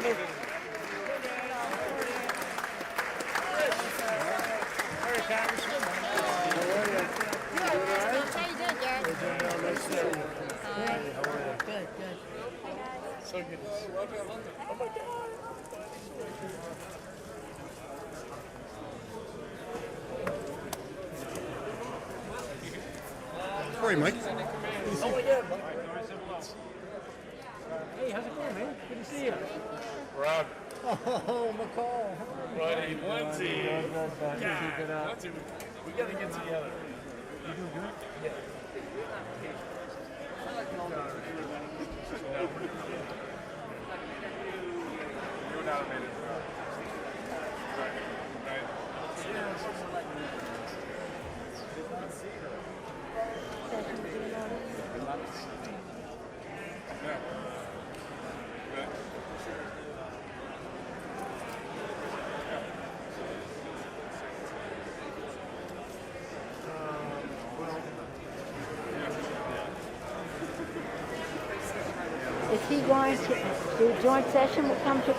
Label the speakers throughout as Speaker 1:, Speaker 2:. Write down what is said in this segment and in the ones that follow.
Speaker 1: Congress. Good, good.
Speaker 2: So good. Oh my God.
Speaker 3: Sorry, Mike.
Speaker 2: Oh my God.
Speaker 4: Hey, how's it going, man? Good to see you.
Speaker 2: Rob,
Speaker 4: Oh, McCall.
Speaker 2: buddy, Lindsay.
Speaker 4: Good, bud.
Speaker 2: Yeah,
Speaker 4: Keep it up.
Speaker 2: Lindsay, we gotta get together.
Speaker 4: You doing good?
Speaker 2: Yeah. You would not have made it. Right. Yeah. Good.
Speaker 1: Is he going to do joint session? Will come to.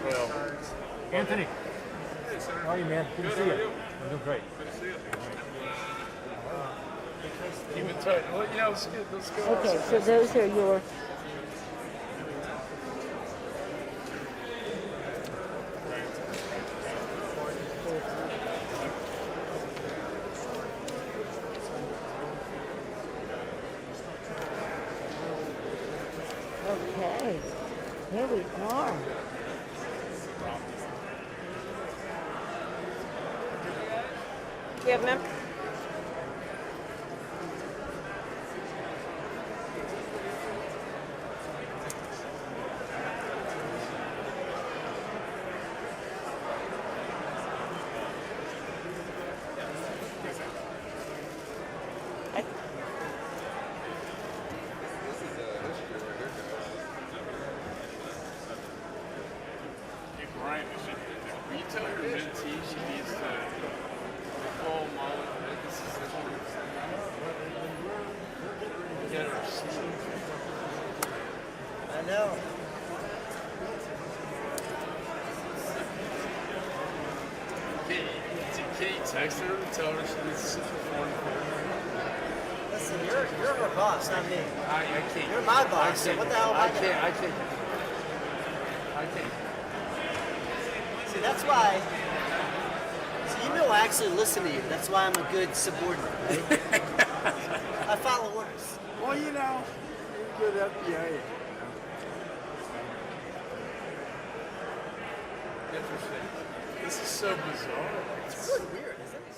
Speaker 2: Well,
Speaker 4: Anthony. How are you, man? Good to see you. I'm doing great.
Speaker 2: keep in touch. Well, yeah, let's go.
Speaker 1: Okay, so those are your. Okay, here we are.
Speaker 5: We have mem-
Speaker 2: Hey, Brian, will you tell your mentee she needs to full mullet? This is get her seat.
Speaker 6: I know.
Speaker 2: Can you text her and tell her she needs to sit for 44?
Speaker 6: Listen, you're her boss, not me.
Speaker 2: I can't.
Speaker 6: You're my boss, so
Speaker 2: I can't.
Speaker 6: what the hell am I doing?
Speaker 2: I can't. I can't.
Speaker 6: See, that's why. See, you know I actually listen to you. That's why I'm a good subordinate, right? I follow orders.
Speaker 2: Well, you know, you're good FBI. Interesting. This is so bizarre.
Speaker 6: It's really weird, isn't it?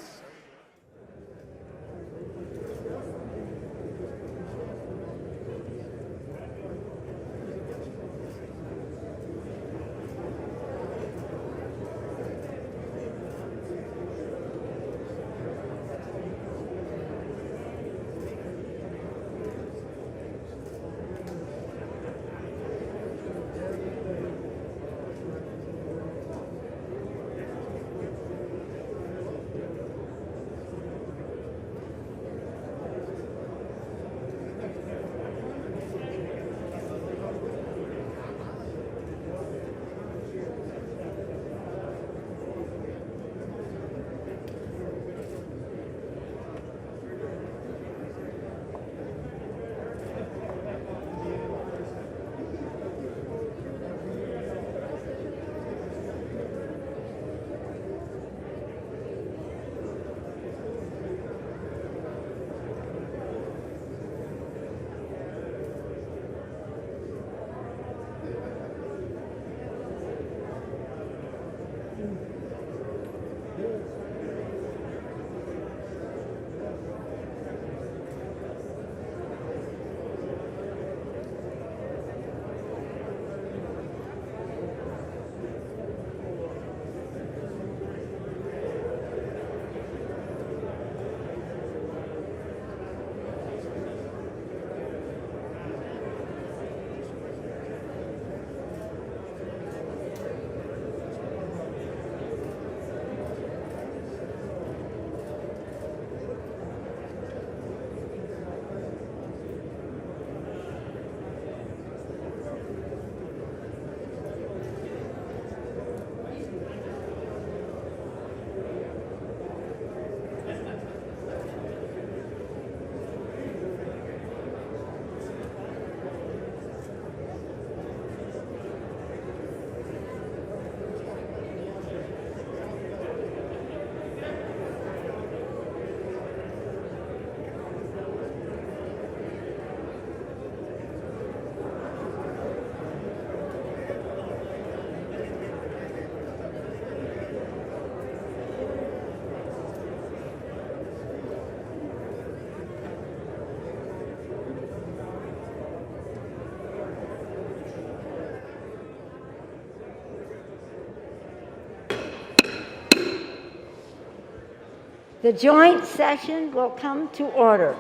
Speaker 1: The joint session will come to order.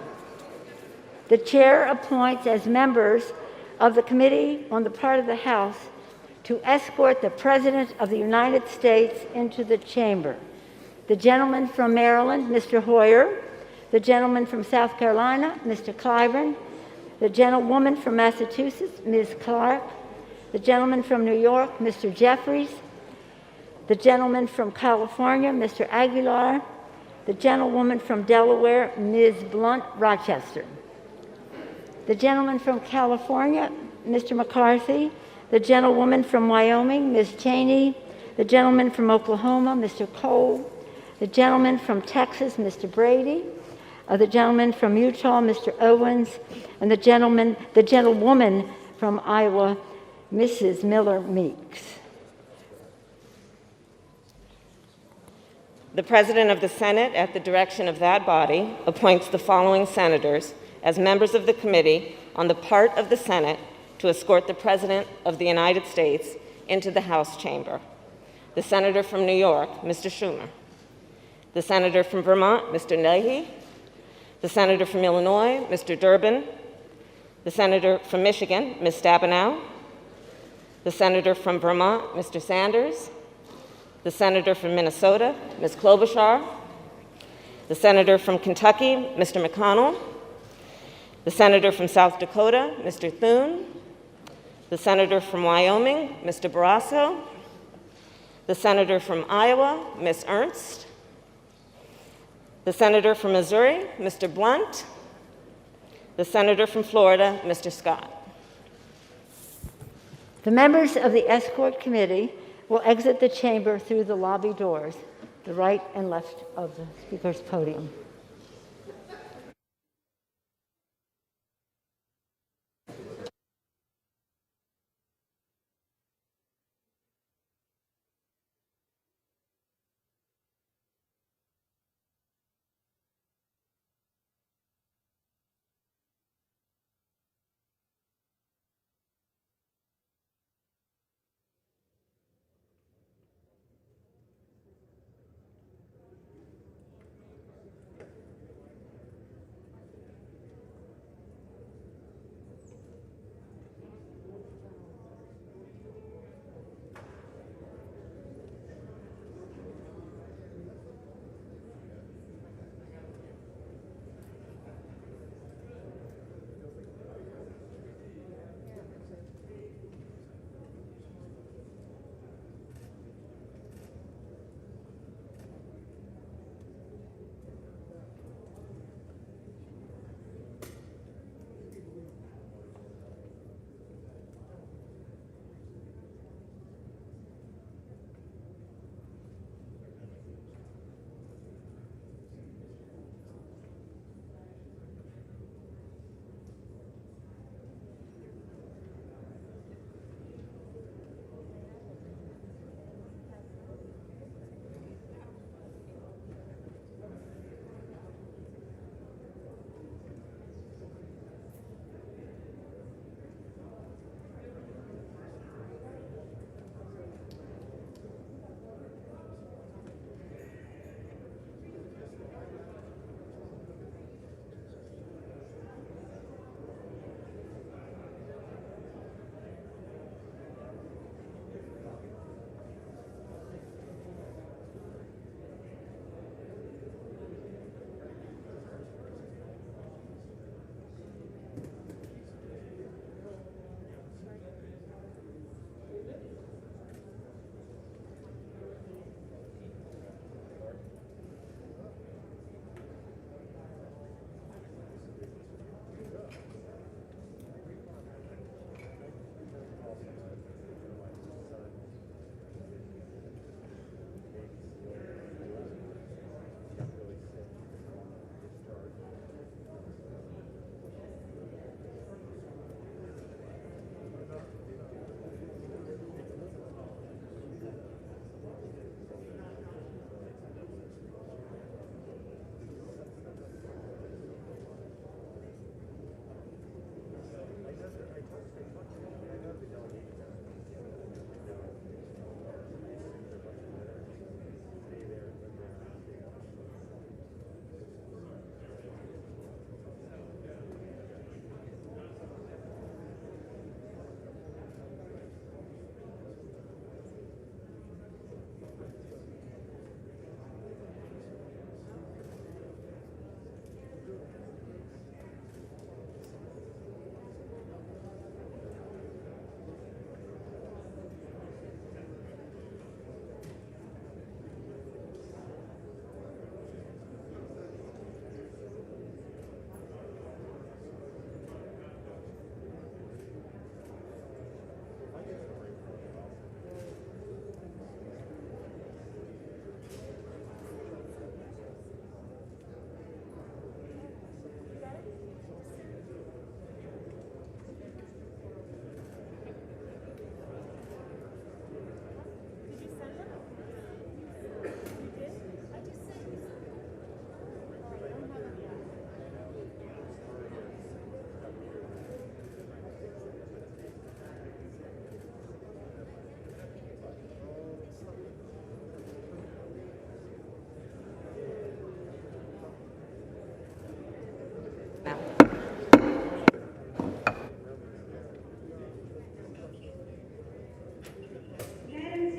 Speaker 1: The chair appoints as members of the committee on the part of the House to escort the President of the United States into the chamber: the gentleman from Maryland, Mr. Hoyer; the gentleman from South Carolina, Mr. Clyburn; the gentlewoman from Massachusetts, Ms. Clark; the gentleman from New York, Mr. Jeffries; the gentleman from California, Mr. Aguilar; the gentlewoman from Delaware, Ms. Blunt Rochester; the gentleman from California, Mr. McCarthy; the gentlewoman from Wyoming, Ms. Cheney; the gentleman from Oklahoma, Mr. Cole; the gentleman from Texas, Mr. Brady; the gentleman from Utah, Mr. Owens; and the gentlewoman from Iowa, Mrs. Miller Meeks.
Speaker 5: The President of the Senate, at the direction of that body, appoints the following senators as members of the committee on the part of the Senate to escort the President of the United States into the House chamber: the Senator from New York, Mr. Schumer; the Senator from Vermont, Mr. Leahy; the Senator from Illinois, Mr. Durbin; the Senator from Michigan, Ms. Stabenow; the Senator from Vermont, Mr. Sanders; the Senator from Minnesota, Ms. Klobuchar; the Senator from Kentucky, Mr. McConnell; the Senator from South Dakota, Mr. Thune; the Senator from Wyoming, Mr. Barrasso; the Senator from Iowa, Ms. Ernst; the Senator from Missouri, Mr. Blunt; the Senator from Florida, Mr. Scott.
Speaker 1: The members of the escort committee will exit the chamber through the lobby doors, the right and left of the speaker's podium.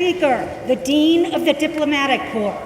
Speaker 3: Speaker, the Dean of the Diplomatic Corps.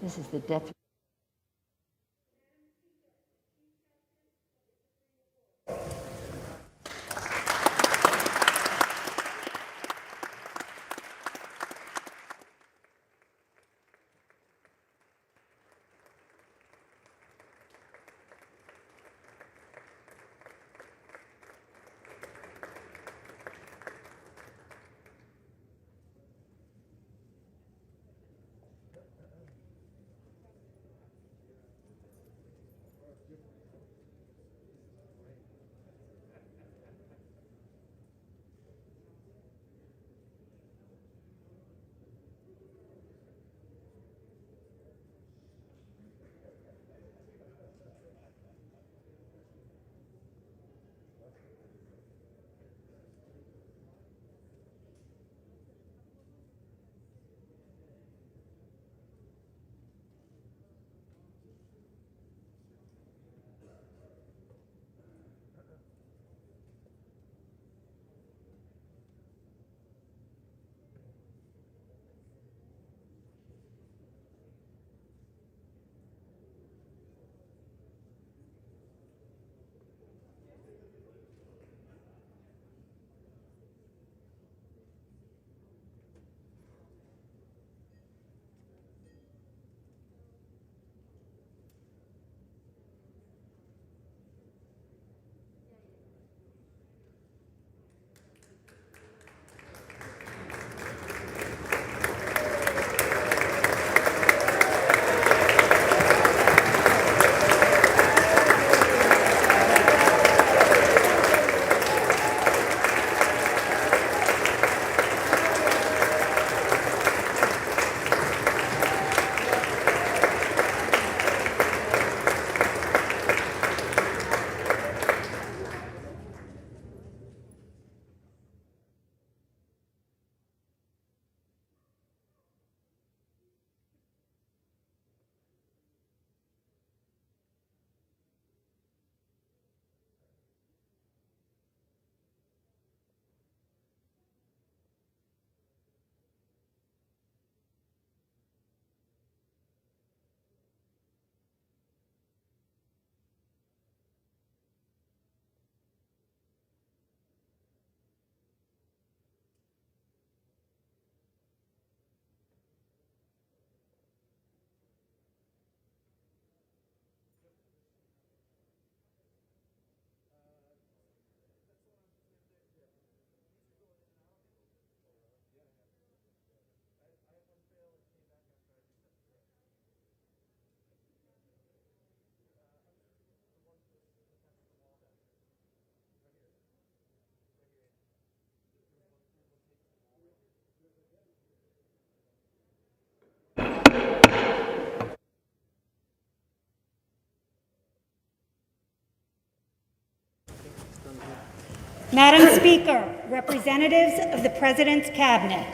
Speaker 1: This is the death.
Speaker 3: Madam Speaker, representatives of the President's Cabinet.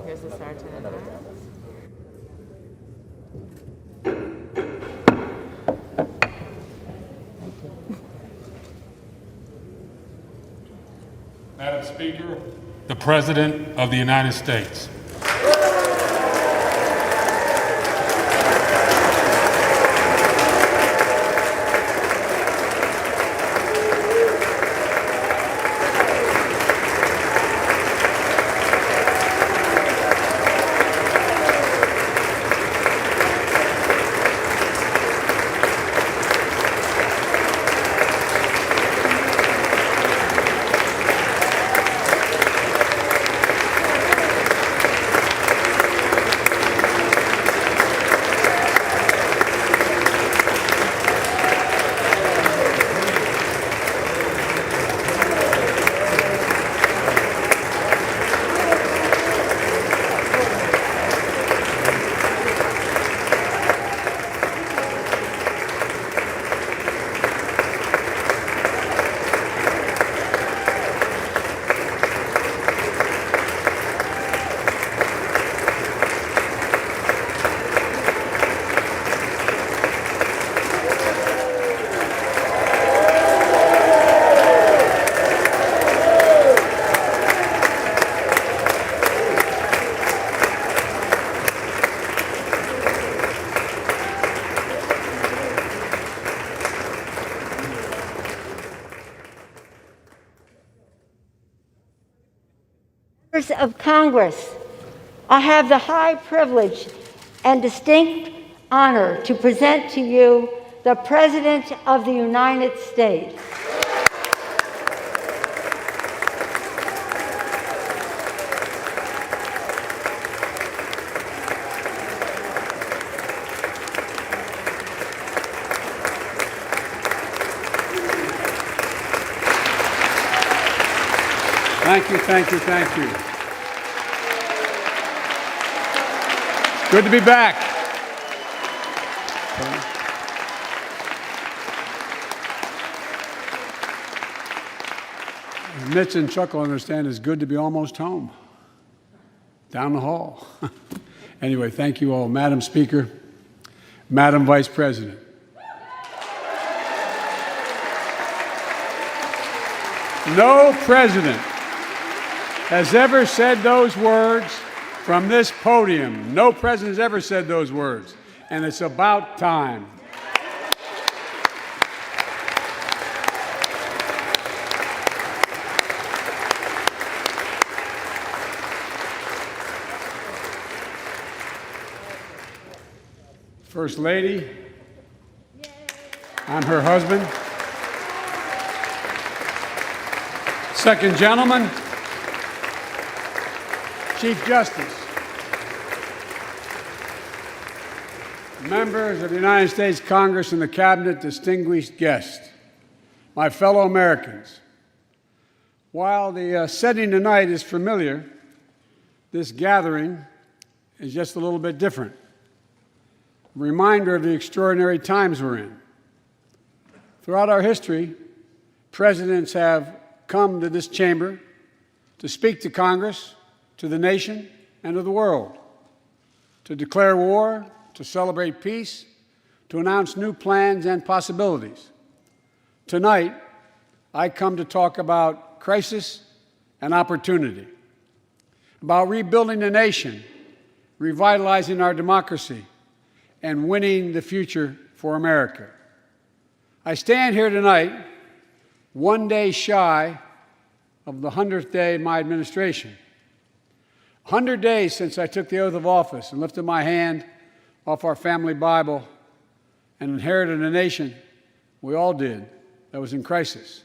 Speaker 5: Here's the sergeant.
Speaker 7: Madam Speaker, the President of the United States.
Speaker 1: Members of Congress, I have the high privilege and distinct honor to present to you the President of the United States.
Speaker 8: Thank you, thank you, thank you. Good to be back. Mitch and Chuck will understand it's good to be almost home, down the hall. Anyway, thank you all. Madam Speaker, Madam Vice President. No president has ever said those words from this podium. No president has ever said those words, and it's about time. First Lady, I'm her husband. Second Gentleman, Chief Justice, members of the United States Congress and the Cabinet, distinguished guests, my fellow Americans. While the setting tonight is familiar, this gathering is just a little bit different. A reminder of the extraordinary times we're in. Throughout our history, presidents have come to this chamber to speak to Congress, to the nation, and to the world, to declare war, to celebrate peace, to announce new plans and possibilities. Tonight, I come to talk about crisis and opportunity, about rebuilding the nation, revitalizing our democracy, and winning the future for America. I stand here tonight, one day shy of the 100th day of my administration. 100 days since I took the oath of office and lifted my hand off our family Bible and inherited a nation, we all did, that was in crisis.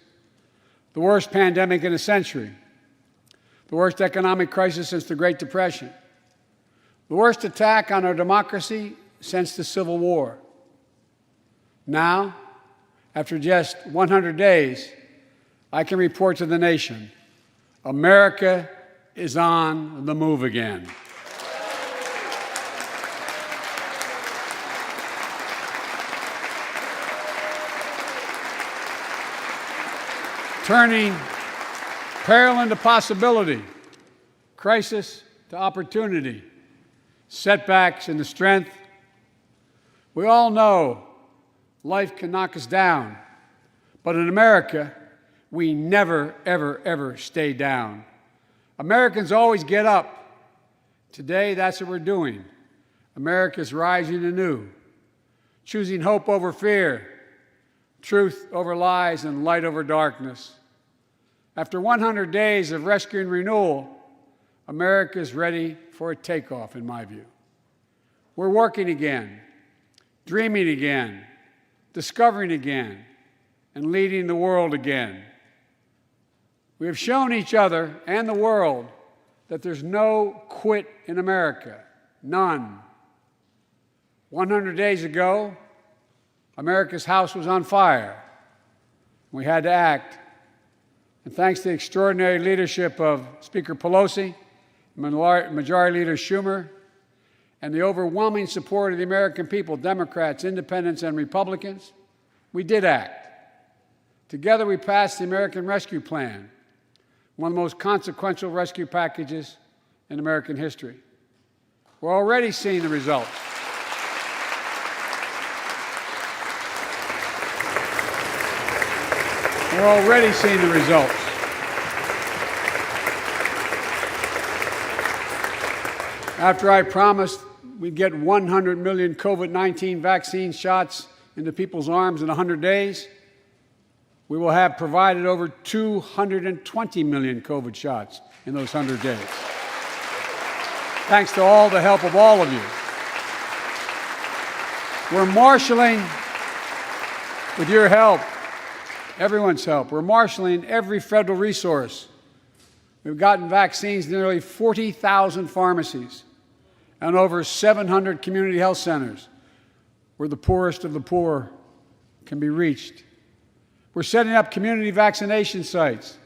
Speaker 8: The worst pandemic in a century, the worst economic crisis since the Great Depression, the worst attack on our democracy since the Civil War. Now, after just 100 days, I can report to the nation, America is on the move again. Turning peril into possibility, crisis to opportunity, setbacks into strength. We all know life can knock us down, but in America, we never, ever, ever stay down. Americans always get up. Today, that's what we're doing. America's rising anew, choosing hope over fear, truth over lies, and light over darkness. After 100 days of rescue and renewal, America is ready for a takeoff, in my view. We're working again, dreaming again, discovering again, and leading the world again. We have shown each other and the world that there's no quit in America, none. 100 days ago, America's house was on fire. We had to act. And thanks to the extraordinary leadership of Speaker Pelosi, Majority Leader Schumer, and the overwhelming support of the American people, Democrats, Independents, and Republicans, we did act. Together, we passed the American Rescue Plan, one of the most consequential rescue packages in American history. We're already seeing the results. We're already seeing the results. After I promised we'd get 100 million COVID-19 vaccine shots into people's arms in 100 days, we will have provided over 220 million COVID shots in those 100 days. Thanks to all the help of all of you. We're marshaling, with your help, everyone's help, we're marshaling every federal resource. We've gotten vaccines to nearly 40,000 pharmacies and over 700 community health centers where the poorest of the poor can be reached. We're setting up community vaccination sites,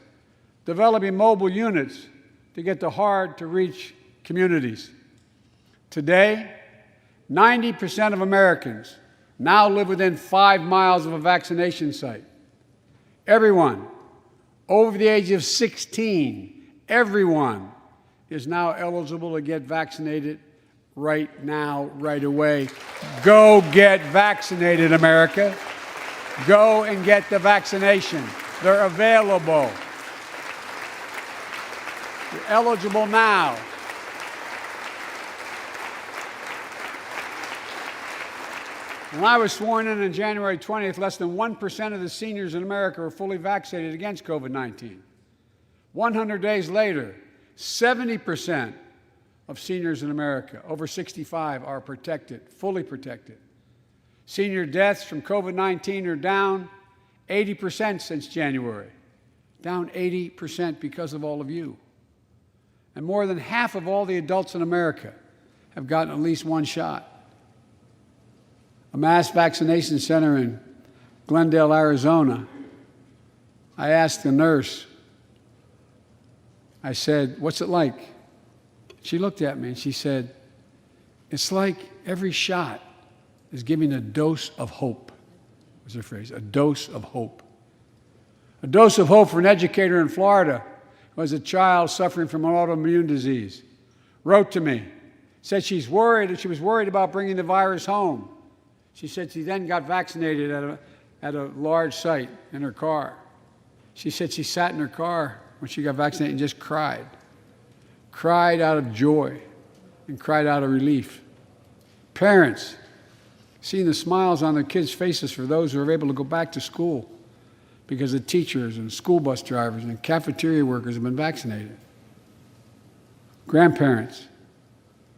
Speaker 8: developing mobile units to get to hard-to-reach communities. Today, 90% of Americans now live within 5 miles of a vaccination site. Everyone over the age of 16, everyone is now eligible to get vaccinated right now, right away. Go get vaccinated, America. Go and get the vaccination. They're available. You're eligible now. When I was sworn in on January 20th, less than 1% of the seniors in America were fully vaccinated against COVID-19. 100 days later, 70% of seniors in America over 65 are protected, fully protected. Senior deaths from COVID-19 are down 80% since January, down 80% because of all of you. And more than half of all the adults in America have gotten at least one shot. A mass vaccination center in Glendale, Arizona, I asked the nurse, I said, "What's it like?" She looked at me and she said, "It's like every shot is giving a dose of hope," was her phrase, a dose of hope. A dose of hope for an educator in Florida who has a child suffering from an autoimmune disease. Wrote to me, said she was worried about bringing the virus home. She said she then got vaccinated at a large site in her car. She said she sat in her car when she got vaccinated and just cried out of joy and cried out of relief. Parents, seeing the smiles on their kids' faces for those who are able to go back to school because the teachers and school bus drivers and cafeteria workers have been vaccinated. Grandparents,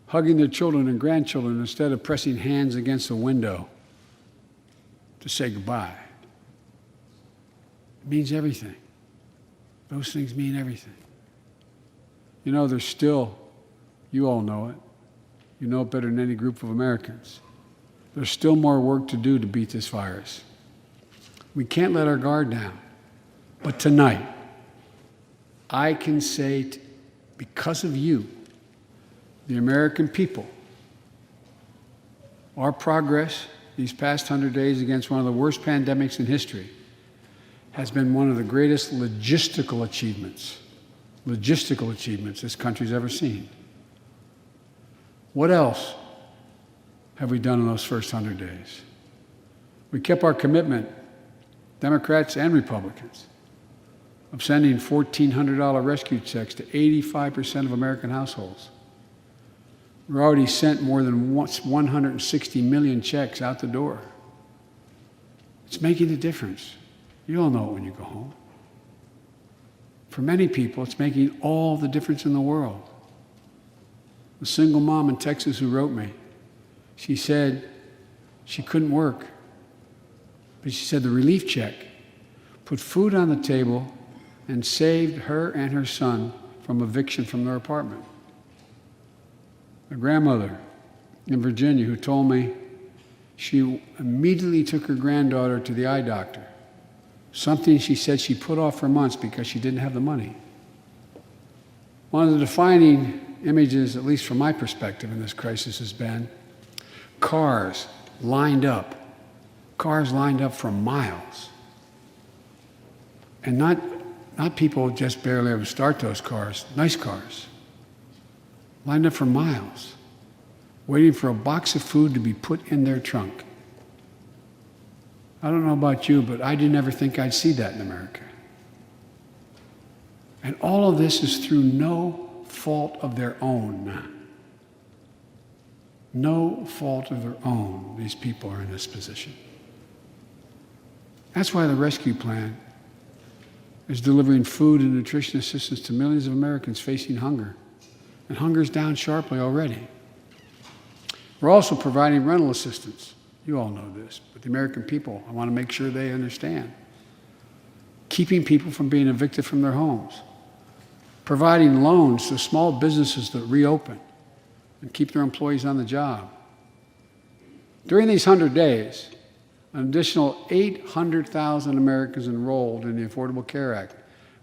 Speaker 8: hugging their children and grandchildren instead of pressing hands against the window to say goodbye. It means everything. Those things mean everything. You know, there's still, you all know it, you know it better than any group of Americans, there's still more work to do to beat this virus. We can't let our guard down. But tonight, I can say, because of you, the American people, our progress these past 100 days against one of the worst pandemics in history has been one of the greatest logistical achievements this country's ever seen. What else have we done in those first 100 days? We kept our commitment, Democrats and Republicans, of sending $1,400 rescue checks to 85% of American households. We've already sent more than 160 million checks out the door. It's making a difference. You all know it when you go home. For many people, it's making all the difference in the world. A single mom in Texas who wrote me, she said she couldn't work, but she said the relief check put food on the table and saved her and her son from eviction from their apartment. A grandmother in Virginia who told me she immediately took her granddaughter to the eye doctor, something she said she put off for months because she didn't have the money. One of the defining images, at least from my perspective in this crisis, has been cars lined up for miles. And not people just barely able to start those cars, nice cars, lined up for miles, waiting for a box of food to be put in their trunk. I don't know about you, but I didn't ever think I'd see that in America. And all of this is through no fault of their own. No fault of their own, these people are in this position. That's why the rescue plan is delivering food and nutrition assistance to millions of Americans facing hunger. And hunger is down sharply already. We're also providing rental assistance. You all know this, but the American people, I want to make sure they understand. Keeping people from being evicted from their homes. Providing loans to small businesses that reopen and keep their employees on the job. During these 100 days, an additional 800,000 Americans enrolled in the Affordable Care Act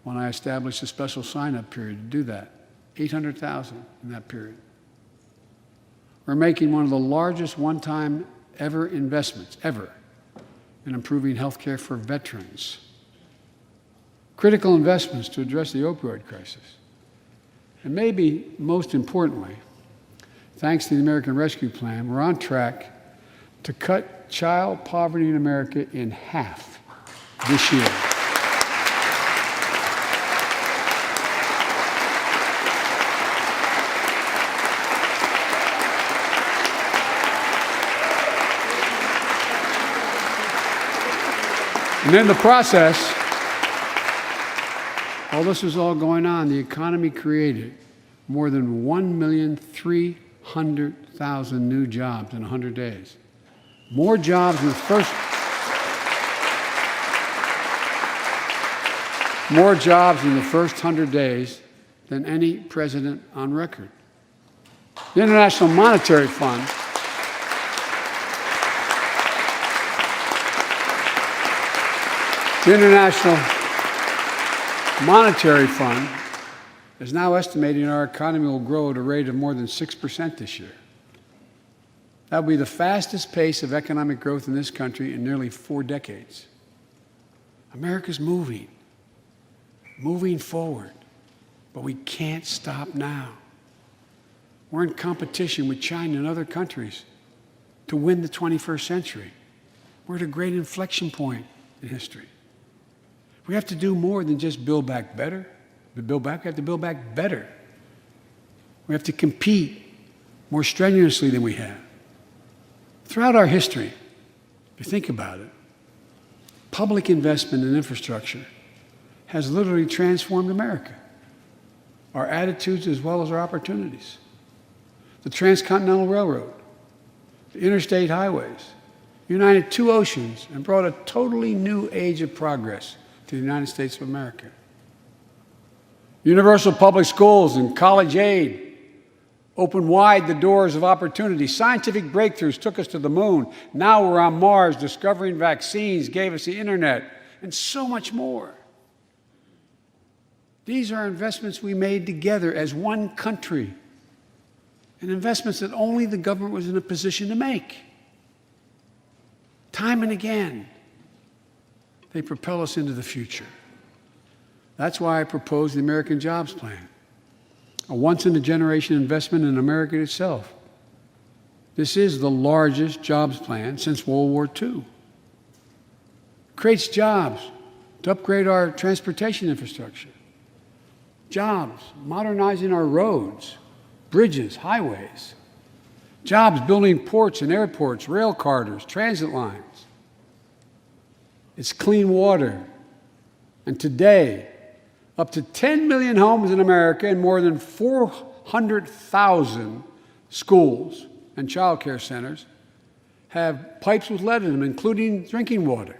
Speaker 8: when I established a special sign-up period to do that. 800,000 in that period. We're making one of the largest one-time ever investments, ever, in improving health care for veterans. Critical investments to address the opioid crisis. And maybe most importantly, thanks to the American Rescue Plan, we're on track to cut child poverty in America in half this year. And in the process, while this was all going on, the economy created more than 1,300,000 new jobs in 100 days. More jobs in the first 100 days than any president on record. The International Monetary Fund is now estimating our economy will grow at a rate of more than 6% this year. That will be the fastest pace of economic growth in this country in nearly 4 decades. America's moving forward, but we can't stop now. We're in competition with China and other countries to win the 21st century. We're at a great inflection point in history. We have to do more than just build back better. We have to build back better. We have to compete more strenuously than we have. Throughout our history, if you think about it, public investment in infrastructure has literally transformed America, our attitudes as well as our opportunities. The Transcontinental Railroad, the interstate highways, united 2 oceans and brought a totally new age of progress to the United States of America. Universal public schools and college aid opened wide the doors of opportunity. Scientific breakthroughs took us to the moon. Now we're on Mars. Discovering vaccines gave us the internet, and so much more. These are investments we made together as one country, and investments that only the government was in a position to make. Time and again, they propel us into the future. That's why I proposed the American Jobs Plan, a once-in-a-generation investment in America itself, This is the largest jobs plan since World War II. Creates jobs to upgrade our transportation infrastructure. Jobs modernizing our roads, bridges, highways. Jobs building ports and airports, rail corridors, transit lines. It's clean water. And today, up to 10 million homes in America and more than 400,000 schools and child care centers have pipes with lead in them, including drinking water.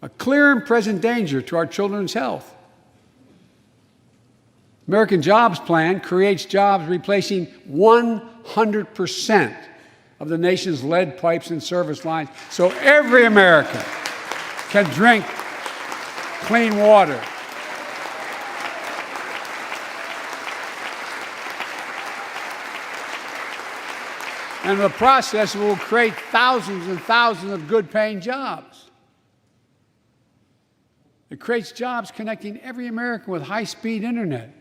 Speaker 8: A clear and present danger to our children's health. American Jobs Plan creates jobs replacing 100% of the nation's lead pipes and service lines so every American can drink clean water. And in the process, it will create thousands and thousands of good-paying jobs. It creates jobs connecting every American with high-speed internet,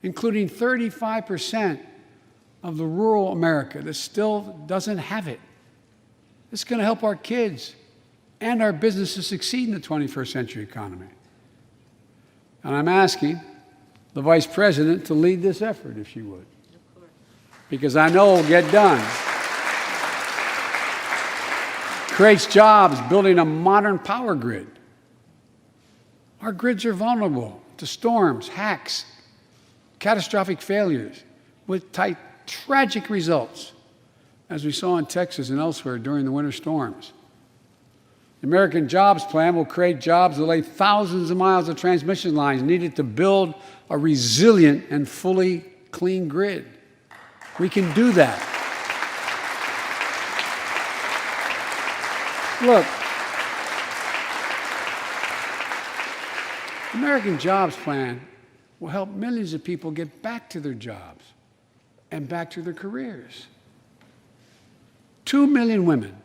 Speaker 8: including 35% of the rural America that still doesn't have it. This is going to help our kids and our businesses succeed in the 21st century economy. And I'm asking the Vice President to lead this effort, if she would, because I know it will get done. Creates jobs building a modern power grid. Our grids are vulnerable to storms, hacks, catastrophic failures with tragic results, as we saw in Texas and elsewhere during the winter storms. The American Jobs Plan will create jobs that lay thousands of miles of transmission lines needed to build a resilient and fully clean grid. We can do that. Look, the American Jobs Plan will help millions of people get back to their jobs and back to their careers. 2 million women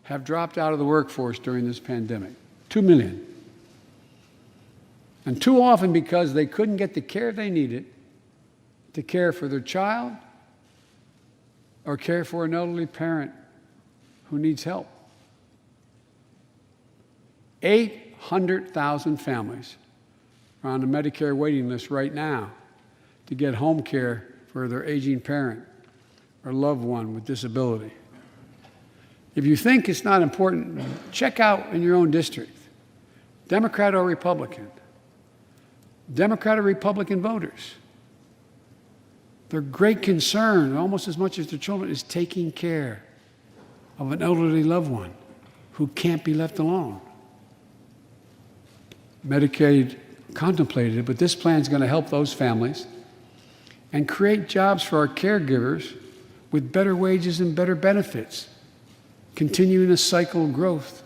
Speaker 8: have dropped out of the workforce during this pandemic. 2 million. And too often because they couldn't get the care they needed to care for their child or care for an elderly parent who needs help. 800,000 families are on the Medicare waiting list right now to get home care for their aging parent or loved one with disability. If you think it's not important, check out in your own district, Democrat or Republican, Democrat or Republican voters. Their great concern, almost as much as their children, is taking care of an elderly loved one who can't be left alone. Medicaid contemplated it, but this plan is going to help those families and create jobs for our caregivers with better wages and better benefits, continuing a cycle of growth.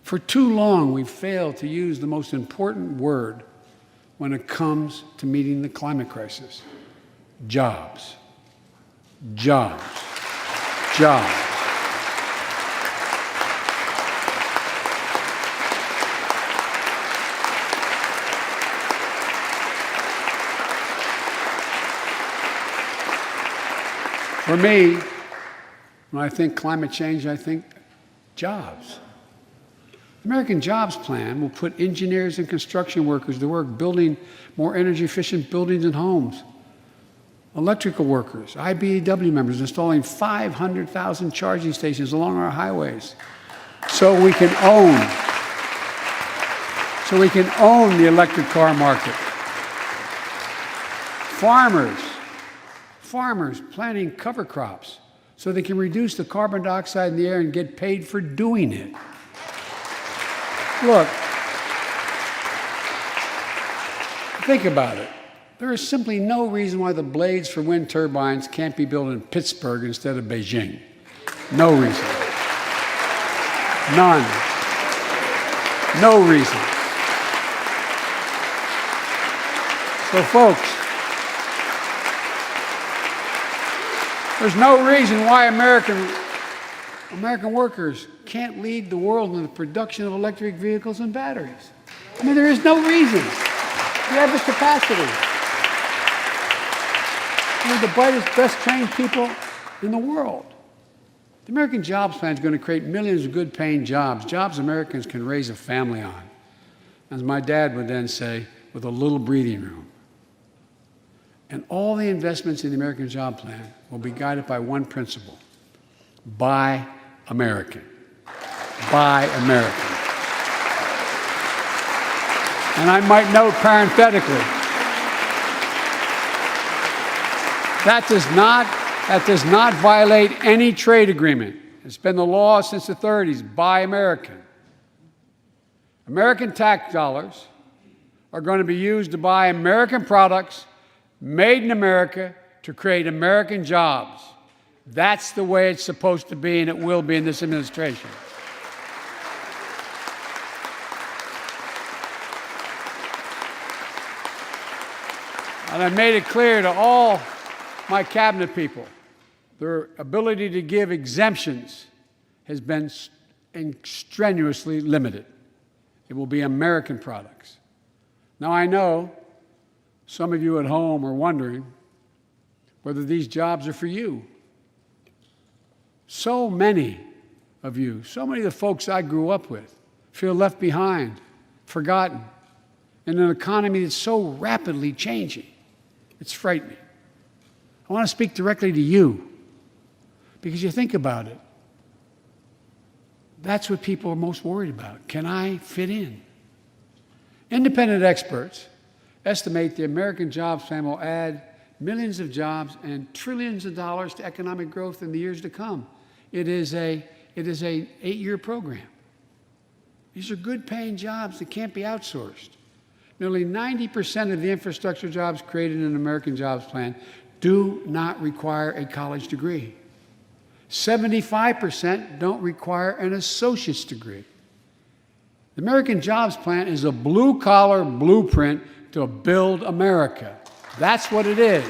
Speaker 8: For too long, we've failed to use the most important word when it comes to meeting the climate crisis: jobs. Jobs. Jobs. For me, when I think climate change, I think jobs. The American Jobs Plan will put engineers and construction workers to work building more energy-efficient buildings and homes. Electrical workers, IBEW members installing 500,000 charging stations along our highways so we can own the electric car market. Farmers planting cover crops so they can reduce the carbon dioxide in the air and get paid for doing it. Look, think about it. There is simply no reason why the blades for wind turbines can't be built in Pittsburgh instead of Beijing. No reason. None. No reason. So, folks, there's no reason why American workers can't lead the world in the production of electric vehicles and batteries. I mean, there is no reason. We have the capacity. We're the brightest, best trained people in the world. The American Jobs Plan is going to create millions of good-paying jobs, jobs Americans can raise a family on. As my dad would then say, with a little breathing room. And all the investments in the American Job Plan will be guided by one principle: buy American. Buy American. And I might note parenthetically, that does not violate any trade agreement. It's been the law since the 30s. Buy American. American tax dollars are going to be used to buy American products made in America to create American jobs. That's the way it's supposed to be, and it will be in this administration. And I made it clear to all my cabinet people, their ability to give exemptions has been strenuously limited. It will be American products. Now, I know some of you at home are wondering whether these jobs are for you. So many of you, so many of the folks I grew up with, feel left behind, forgotten, in an economy that's so rapidly changing. It's frightening. I want to speak directly to you, because you think about it. That's what people are most worried about. Can I fit in? Independent experts estimate the American Jobs Plan will add millions of jobs and trillions of dollars to economic growth in the years to come. It is an 8-year program. These are good-paying jobs that can't be outsourced. Nearly 90% of the infrastructure jobs created in the American Jobs Plan do not require a college degree. 75% don't require an associate's degree. The American Jobs Plan is a blue-collar blueprint to build America. That's what it is.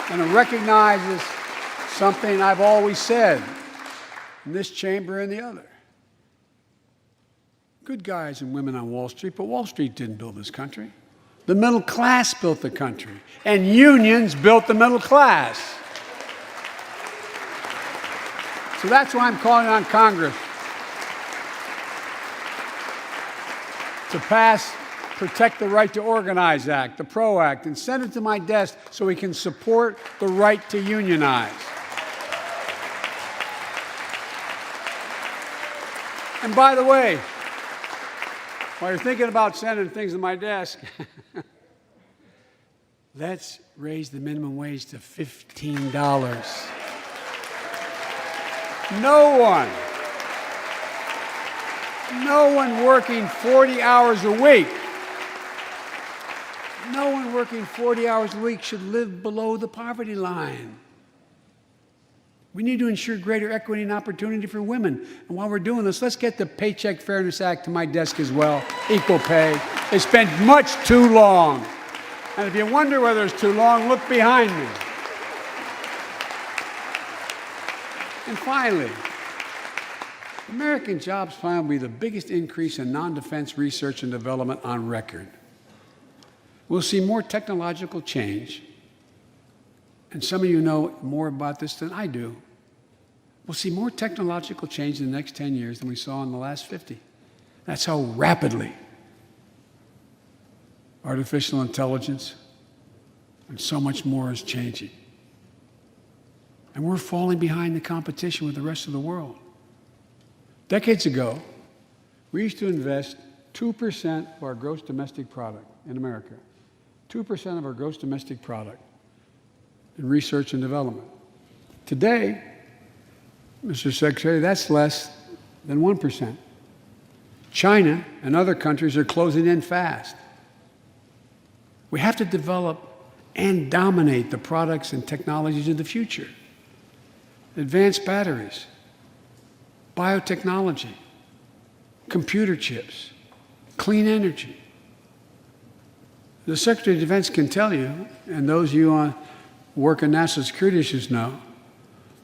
Speaker 8: And it recognizes something I've always said in this chamber and the other. Good guys and women on Wall Street, but Wall Street didn't build this country. The middle class built the country, and unions built the middle class. So that's why I'm calling on Congress to pass Protect the Right to Organize Act, the PRO Act, and send it to my desk so we can support the right to unionize. And by the way, while you're thinking about sending things to my desk, let's raise the minimum wage to $15. No one working 40 hours a week, no one working 40 hours a week should live below the poverty line. We need to ensure greater equity and opportunity for women. And while we're doing this, let's get the Paycheck Fairness Act to my desk as well, equal pay. It's been much too long. And if you wonder whether it's too long, look behind me. And finally, the American Jobs Plan will be the biggest increase in non-defense research and development on record. We'll see more technological change, and some of you know more about this than I do. We'll see more technological change in the next 10 years than we saw in the last 50. That's how rapidly artificial intelligence and so much more is changing. And we're falling behind the competition with the rest of the world. Decades ago, we used to invest 2% of our gross domestic product in America, 2% of our gross domestic product in research and development. Today, Mr. Secretary, that's less than 1%. China and other countries are closing in fast. We have to develop and dominate the products and technologies of the future. Advanced batteries, biotechnology, computer chips, clean energy. The Secretary of Defense can tell you, and those of you who work on national security issues know,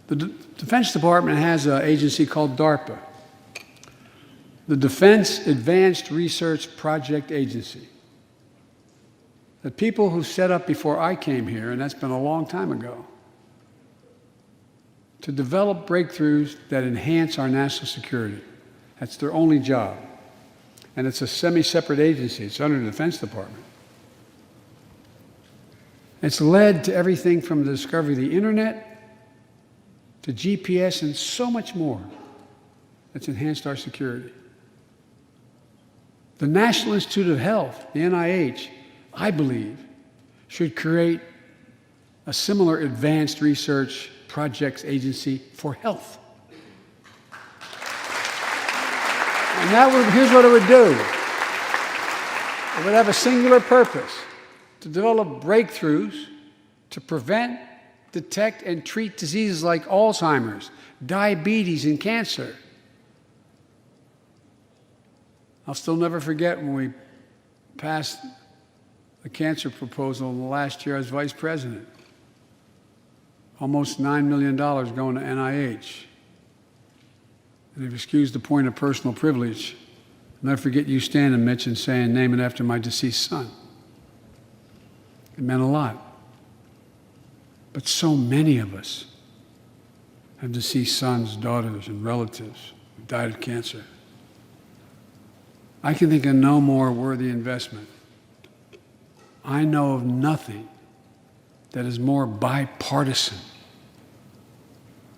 Speaker 8: the Defense Department has an agency called DARPA, the Defense Advanced Research Project Agency. that people who set up before I came here, and that's been a long time ago, to develop breakthroughs that enhance our national security. That's their only job. And it's a semi-separate agency. It's under the Defense Department. It's led to everything from the discovery of the internet to GPS and so much more that's enhanced our security. The National Institute of Health, the NIH, I believe, should create a similar advanced research projects agency for health. And here's what it would do. It would have a singular purpose: to develop breakthroughs to prevent, detect, and treat diseases like Alzheimer's, diabetes, and cancer. I'll still never forget when we passed the cancer proposal the last year as vice president. Almost $9 million going to NIH. And if you excuse the point of personal privilege, I'll never forget you standing, Mitch, and saying, "Name it after my deceased son." It meant a lot. But so many of us have deceased sons, daughters, and relatives who died of cancer. I can think of no more worthy investment. I know of nothing that is more bipartisan.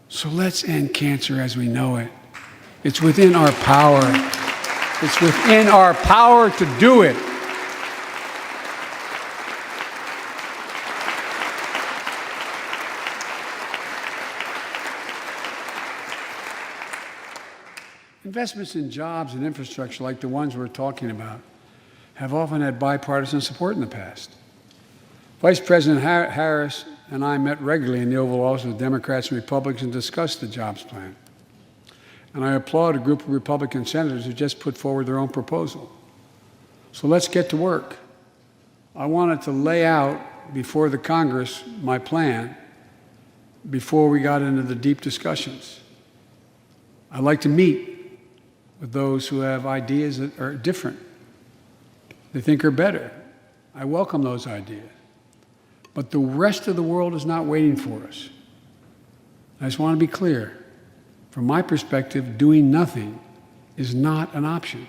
Speaker 8: So let's end cancer as we know it. It's within our power. It's within our power to do it. Investments in jobs and infrastructure like the ones we're talking about have often had bipartisan support in the past. Vice President Harris and I met regularly in the Oval Office with Democrats and Republicans and discussed the jobs plan. And I applaud a group of Republican senators who just put forward their own proposal. So let's get to work. I wanted to lay out before the Congress my plan before we got into the deep discussions. I'd like to meet with those who have ideas that are different, they think are better. I welcome those ideas. But the rest of the world is not waiting for us. I just want to be clear. From my perspective, doing nothing is not an option.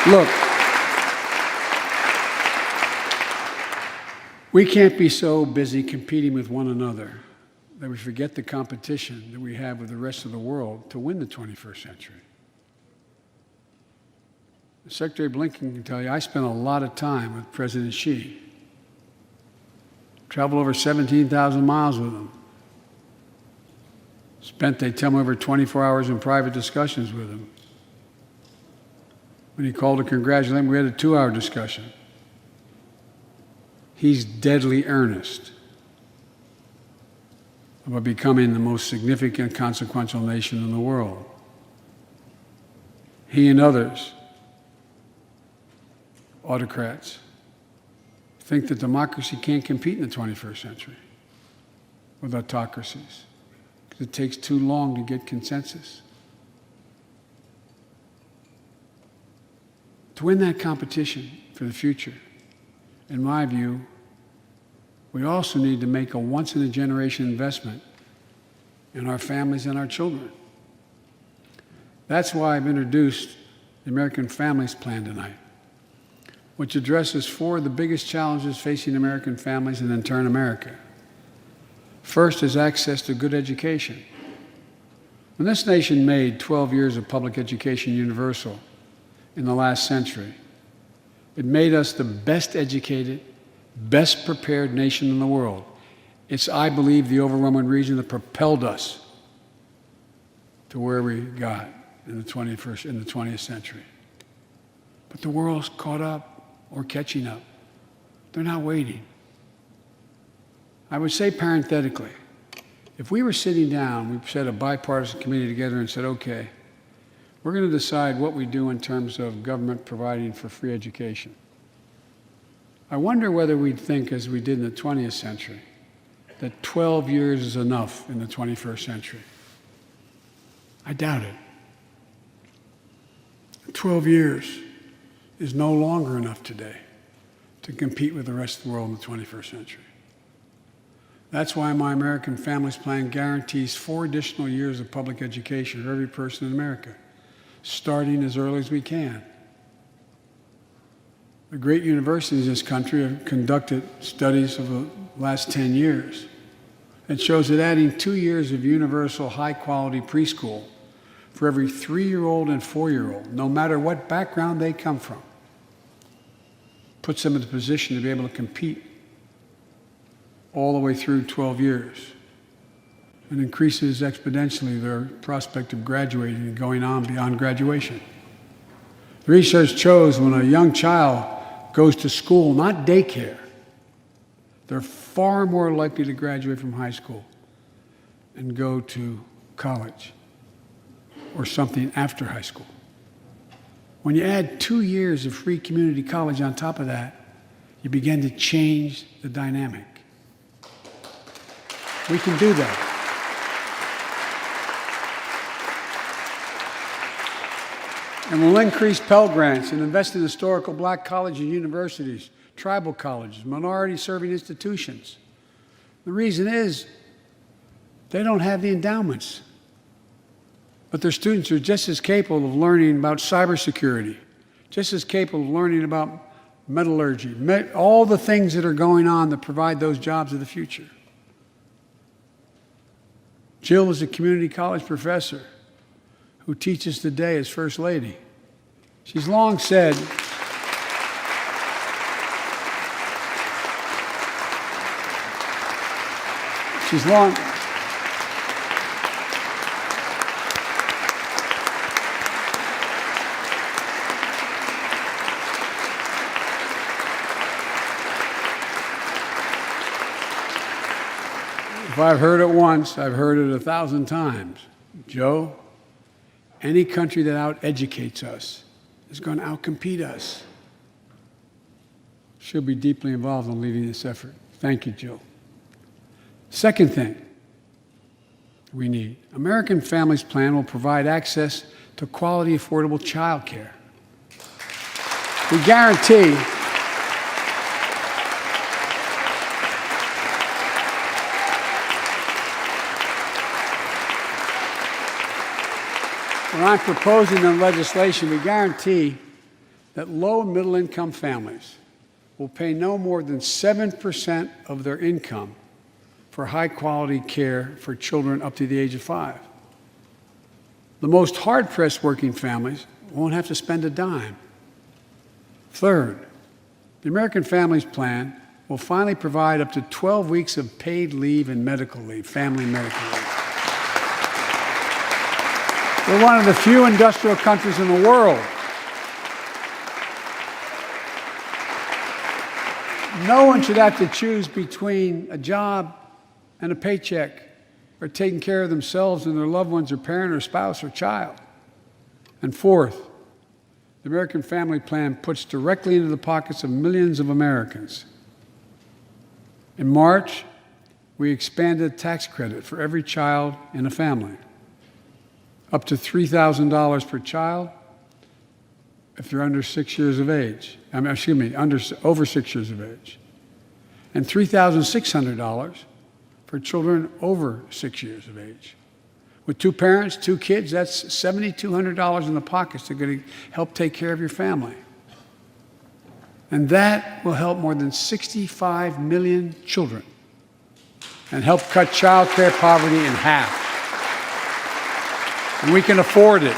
Speaker 8: Look, we can't be so busy competing with one another that we forget the competition that we have with the rest of the world to win the 21st century. Secretary Blinken can tell you, I spent a lot of time with President Xi. Traveled over 17,000 miles with him. Spent, they tell me, over 24 hours in private discussions with him. When he called to congratulate him, we had a 2-hour discussion. He's deadly earnest about becoming the most significant, consequential nation in the world. He and others, autocrats, think that democracy can't compete in the 21st century with autocracies because it takes too long to get consensus. To win that competition for the future, in my view, we also need to make a once-in-a-generation investment in our families and our children. That's why I've introduced the American Families Plan tonight, which addresses 4 of the biggest challenges facing American families and in turn America. First is access to good education. When this nation made 12 years of public education universal in the last century, it made us the best educated, best prepared nation in the world. It's, I believe, the overwhelming reason that propelled us to where we got in the 20th century. But the world's caught up or catching up. They're not waiting. I would say parenthetically, if we were sitting down, we set a bipartisan committee together and said, okay, we're going to decide what we do in terms of government providing for free education. I wonder whether we'd think, as we did in the 20th century, that 12 years is enough in the 21st century. I doubt it. 12 years is no longer enough today to compete with the rest of the world in the 21st century. That's why my American Families Plan guarantees 4 additional years of public education for every person in America, starting as early as we can. The great universities in this country have conducted studies of the last 10 years. It shows that adding 2 years of universal high-quality preschool for every 3-year-old and 4-year-old, no matter what background they come from, puts them in a position to be able to compete all the way through 12 years and increases exponentially their prospect of graduating and going on beyond graduation. The research shows when a young child goes to school, not daycare, they're far more likely to graduate from high school and go to college or something after high school. When you add 2 years of free community college on top of that, you begin to change the dynamic. We can do that. And we'll increase Pell Grants and invest in historical black colleges and universities, tribal colleges, minority-serving institutions. The reason is they don't have the endowments. But their students are just as capable of learning about cybersecurity, just as capable of learning about metallurgy, all the things that are going on that provide those jobs of the future. Jill is a community college professor who teaches today as First Lady. She's long said, if I've heard it once, I've heard it 1,000 times. Joe, any country that out-educates us is going to outcompete us. She'll be deeply involved in leading this effort. Thank you, Jill. Second thing we need, American Families Plan will provide access to quality, affordable child care. We guarantee when I'm proposing the legislation, we guarantee that low and middle income families will pay no more than 7% of their income for high-quality care for children up to the age of 5. The most hard-pressed working families won't have to spend a dime. Third, the American Families Plan will finally provide up to 12 weeks of paid leave and medical leave, family medical leave. We're one of the few industrial countries in the world. No one should have to choose between a job and a paycheck or taking care of themselves and their loved ones or parent or spouse or child. And fourth, the American Family Plan puts directly into the pockets of millions of Americans. In March, we expanded tax credit for every child in a family, up to $3,000 per child if they're under 6 years of age. Over 6 years of age. And $3,600 for children over 6 years of age. With 2 parents, 2 kids, that's $7,200 in the pockets that are going to help take care of your family. And that will help more than 65 million children and help cut child care poverty in half. And we can afford it.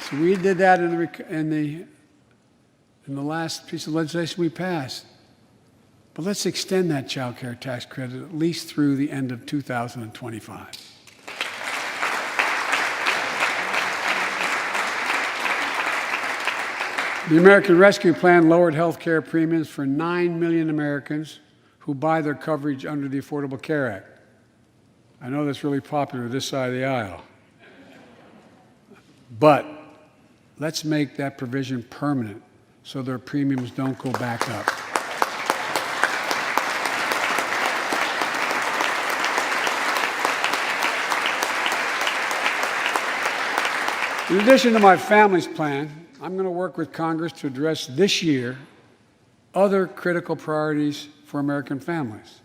Speaker 8: So we did that in the last piece of legislation we passed. But let's extend that child care tax credit at least through the end of 2025. The American Rescue Plan lowered health care premiums for 9 million Americans who buy their coverage under the Affordable Care Act. I know that's really popular this side of the aisle. But let's make that provision permanent so their premiums don't go back up. In addition to my family's plan, I'm going to work with Congress to address this year other critical priorities for American families.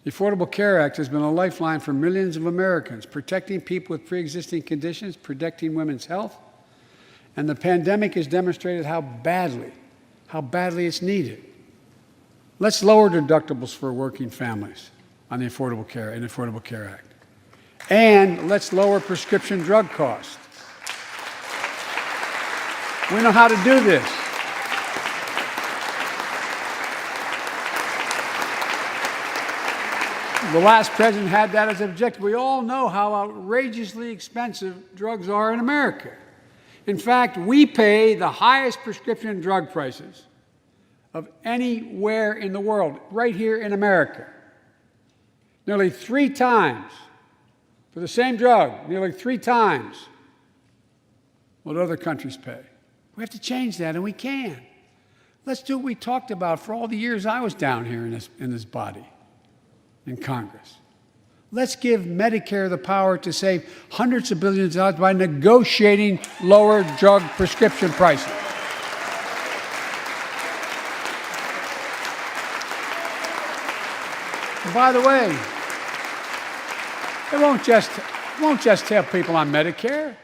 Speaker 8: The Affordable Care Act has been a lifeline for millions of Americans, protecting people with pre-existing conditions, protecting women's health, and the pandemic has demonstrated how badly it's needed. Let's lower deductibles for working families on the Affordable Care Act. And let's lower prescription drug costs. We know how to do this. The last president had that as an objective. We all know how outrageously expensive drugs are in America. In fact, we pay the highest prescription drug prices of anywhere in the world, right here in America. Nearly 3 times for the same drug, nearly 3 times what other countries pay. We have to change that, and we can. Let's do what we talked about for all the years I was down here in this body, in Congress. Let's give Medicare the power to save hundreds of billions of dollars by negotiating lower drug prescription prices. And by the way, it won't just help people on Medicare.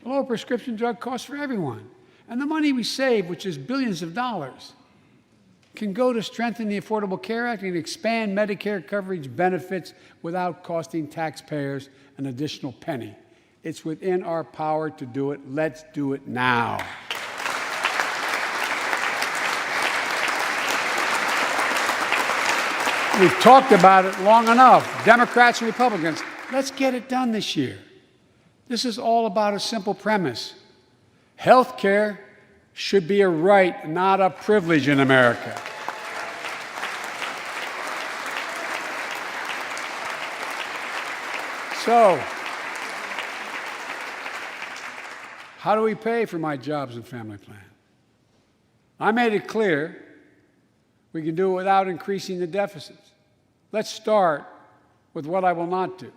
Speaker 8: Lower prescription drug costs for everyone. And the money we save, which is billions of dollars, can go to strengthen the Affordable Care Act and expand Medicare coverage benefits without costing taxpayers an additional penny. It's within our power to do it. Let's do it now. We've talked about it long enough, Democrats and Republicans. Let's get it done this year. This is all about a simple premise. Health care should be a right, not a privilege in America. So, how do we pay for my jobs and family plan? I made it clear we can do it without increasing the deficits. Let's start with what I will not do.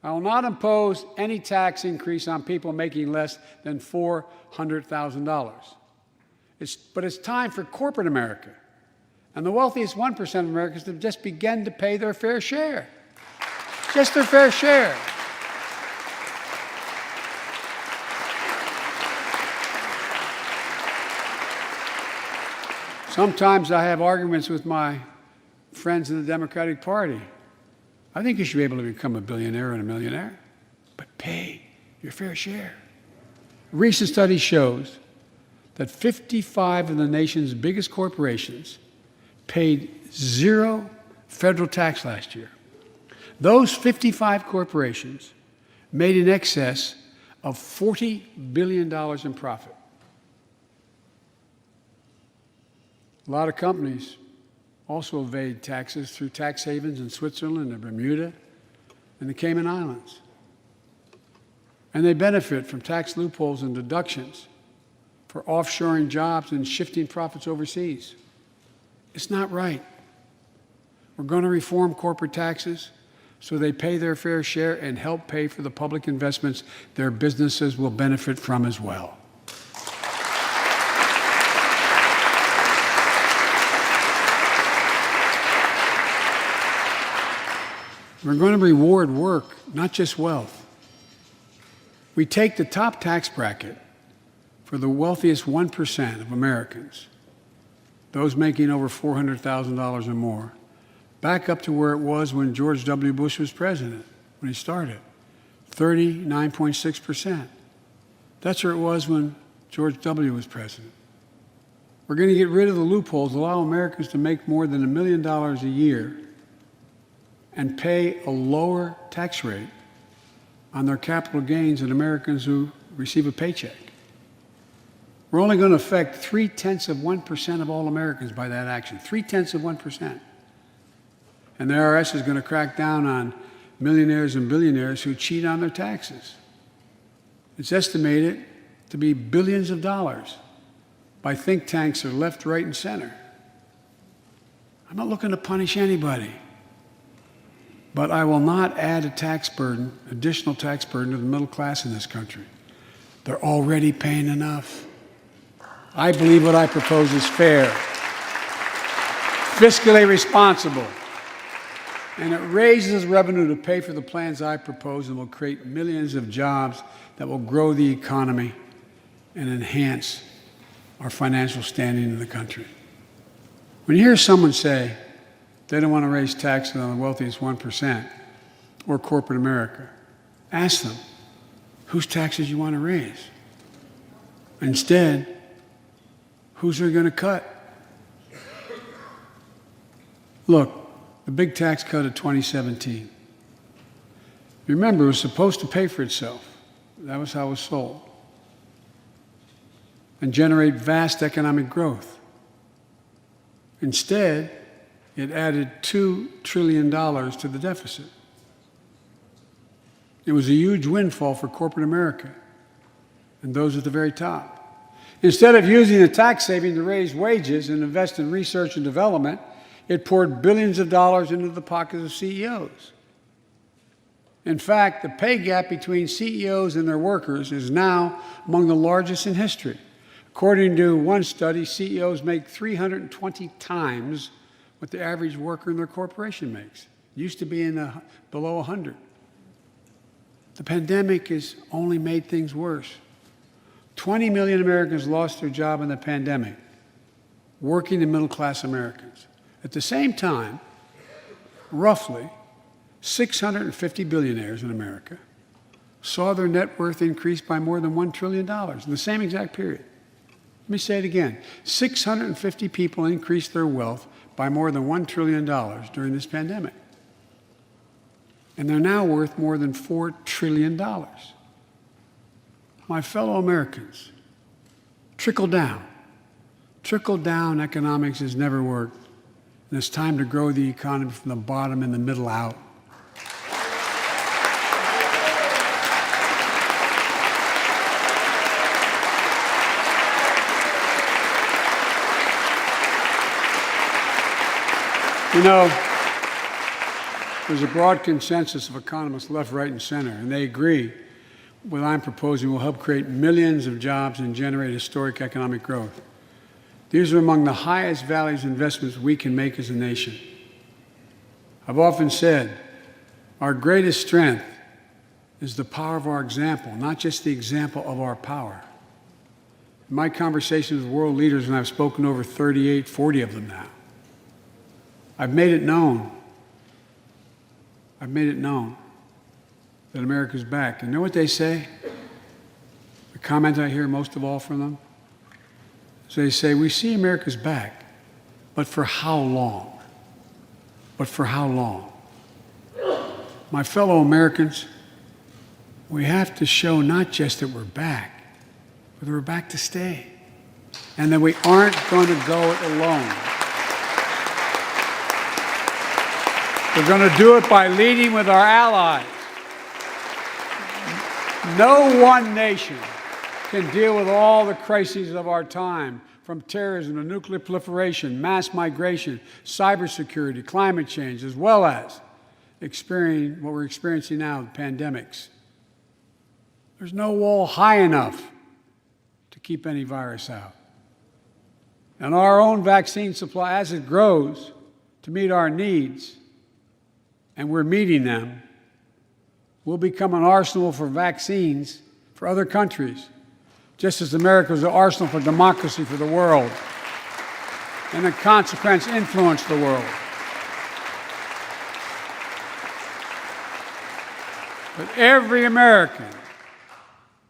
Speaker 8: I will not impose any tax increase on people making less than $400,000. But it's time for corporate America and the wealthiest 1% of Americans to just begin to pay their fair share. Just their fair share. Sometimes I have arguments with my friends in the Democratic Party. I think you should be able to become a billionaire and a millionaire, but pay your fair share. A recent study shows that 55 of the nation's biggest corporations paid 0 federal tax last year. Those 55 corporations made in excess of $40 billion in profit. A lot of companies also evade taxes through tax havens in Switzerland and Bermuda and the Cayman Islands. And they benefit from tax loopholes and deductions for offshoring jobs and shifting profits overseas. It's not right. We're going to reform corporate taxes so they pay their fair share and help pay for the public investments their businesses will benefit from as well. We're going to reward work, not just wealth. We take the top tax bracket for the wealthiest 1% of Americans, those making over $400,000 or more, back up to where it was when George W. Bush was president, when he started, 39.6%. That's where it was when George W. was president. We're going to get rid of the loopholes, allow Americans to make more than $1 million a year and pay a lower tax rate on their capital gains than Americans who receive a paycheck. We're only going to affect 0.3% of all Americans by that action, 0.3%. And the IRS is going to crack down on millionaires and billionaires who cheat on their taxes. It's estimated to be billions of dollars by think tanks that are left, right, and center. I'm not looking to punish anybody. But I will not add a tax burden, additional tax burden to the middle class in this country. They're already paying enough. I believe what I propose is fair, fiscally responsible, and it raises revenue to pay for the plans I propose and will create millions of jobs that will grow the economy and enhance our financial standing in the country. When you hear someone say they don't want to raise taxes on the wealthiest 1% or corporate America, ask them whose taxes you want to raise. Instead, whose are going to cut? Look, the big tax cut of 2017. Remember, it was supposed to pay for itself. That was how it was sold. And generate vast economic growth. Instead, it added $2 trillion to the deficit. It was a huge windfall for corporate America and those at the very top. Instead of using the tax saving to raise wages and invest in research and development, it poured billions of dollars into the pockets of CEOs. In fact, the pay gap between CEOs and their workers is now among the largest in history. According to one study, CEOs make 320 times what the average worker in their corporation makes. It used to be below 100. The pandemic has only made things worse. 20 million Americans lost their job in the pandemic, working and middle-class Americans. At the same time, roughly 650 billionaires in America saw their net worth increase by more than $1 trillion in the same exact period. Let me say it again. 650 people increased their wealth by more than $1 trillion during this pandemic. And they're now worth more than $4 trillion. My fellow Americans, trickle down. Trickle down economics has never worked. And it's time to grow the economy from the bottom and the middle out. You know, there's a broad consensus of economists left, right, and center, and they agree what I'm proposing will help create millions of jobs and generate historic economic growth. These are among the highest values investments we can make as a nation. I've often said our greatest strength is the power of our example, not just the example of our power. In my conversations with world leaders, and I've spoken to over 38, 40 of them now, I've made it known that America's back. And you know what they say? The comment I hear most of all from them? So they say, we see America's back, but for how long? But for how long? My fellow Americans, we have to show not just that we're back, but that we're back to stay. And that we aren't going to go it alone. We're going to do it by leading with our allies. No one nation can deal with all the crises of our time, from terrorism to nuclear proliferation, mass migration, cybersecurity, climate change, as well as what we're experiencing now, pandemics. There's no wall high enough to keep any virus out. And our own vaccine supply, as it grows to meet our needs, and we're meeting them, will become an arsenal for vaccines for other countries, just as America was an arsenal for democracy for the world, and in consequence influence the world. But every American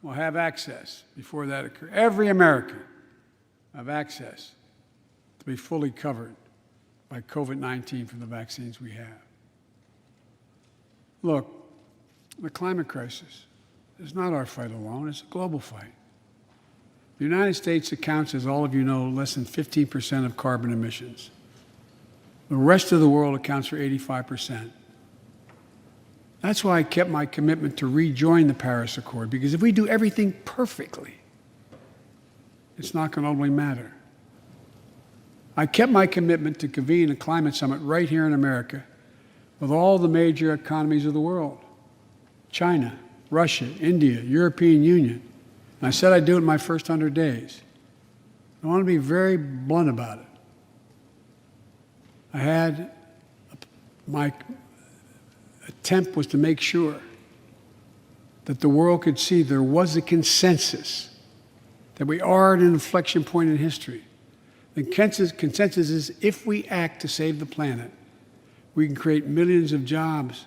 Speaker 8: will have access before that occurs. Every American will have access to be fully covered by COVID-19 from the vaccines we have. Look, the climate crisis is not our fight alone, it's a global fight. The United States accounts, as all of you know, less than 15% of carbon emissions. The rest of the world accounts for 85%. That's why I kept my commitment to rejoin the Paris Accord, because if we do everything perfectly, it's not going to ultimately matter. I kept my commitment to convene a climate summit right here in America with all the major economies of the world: China, Russia, India, European Union, And I said I'd do it in my first 100 days. I want to be very blunt about it. My attempt was to make sure that the world could see there was a consensus, that we are at an inflection point in history. The consensus is if we act to save the planet, we can create millions of jobs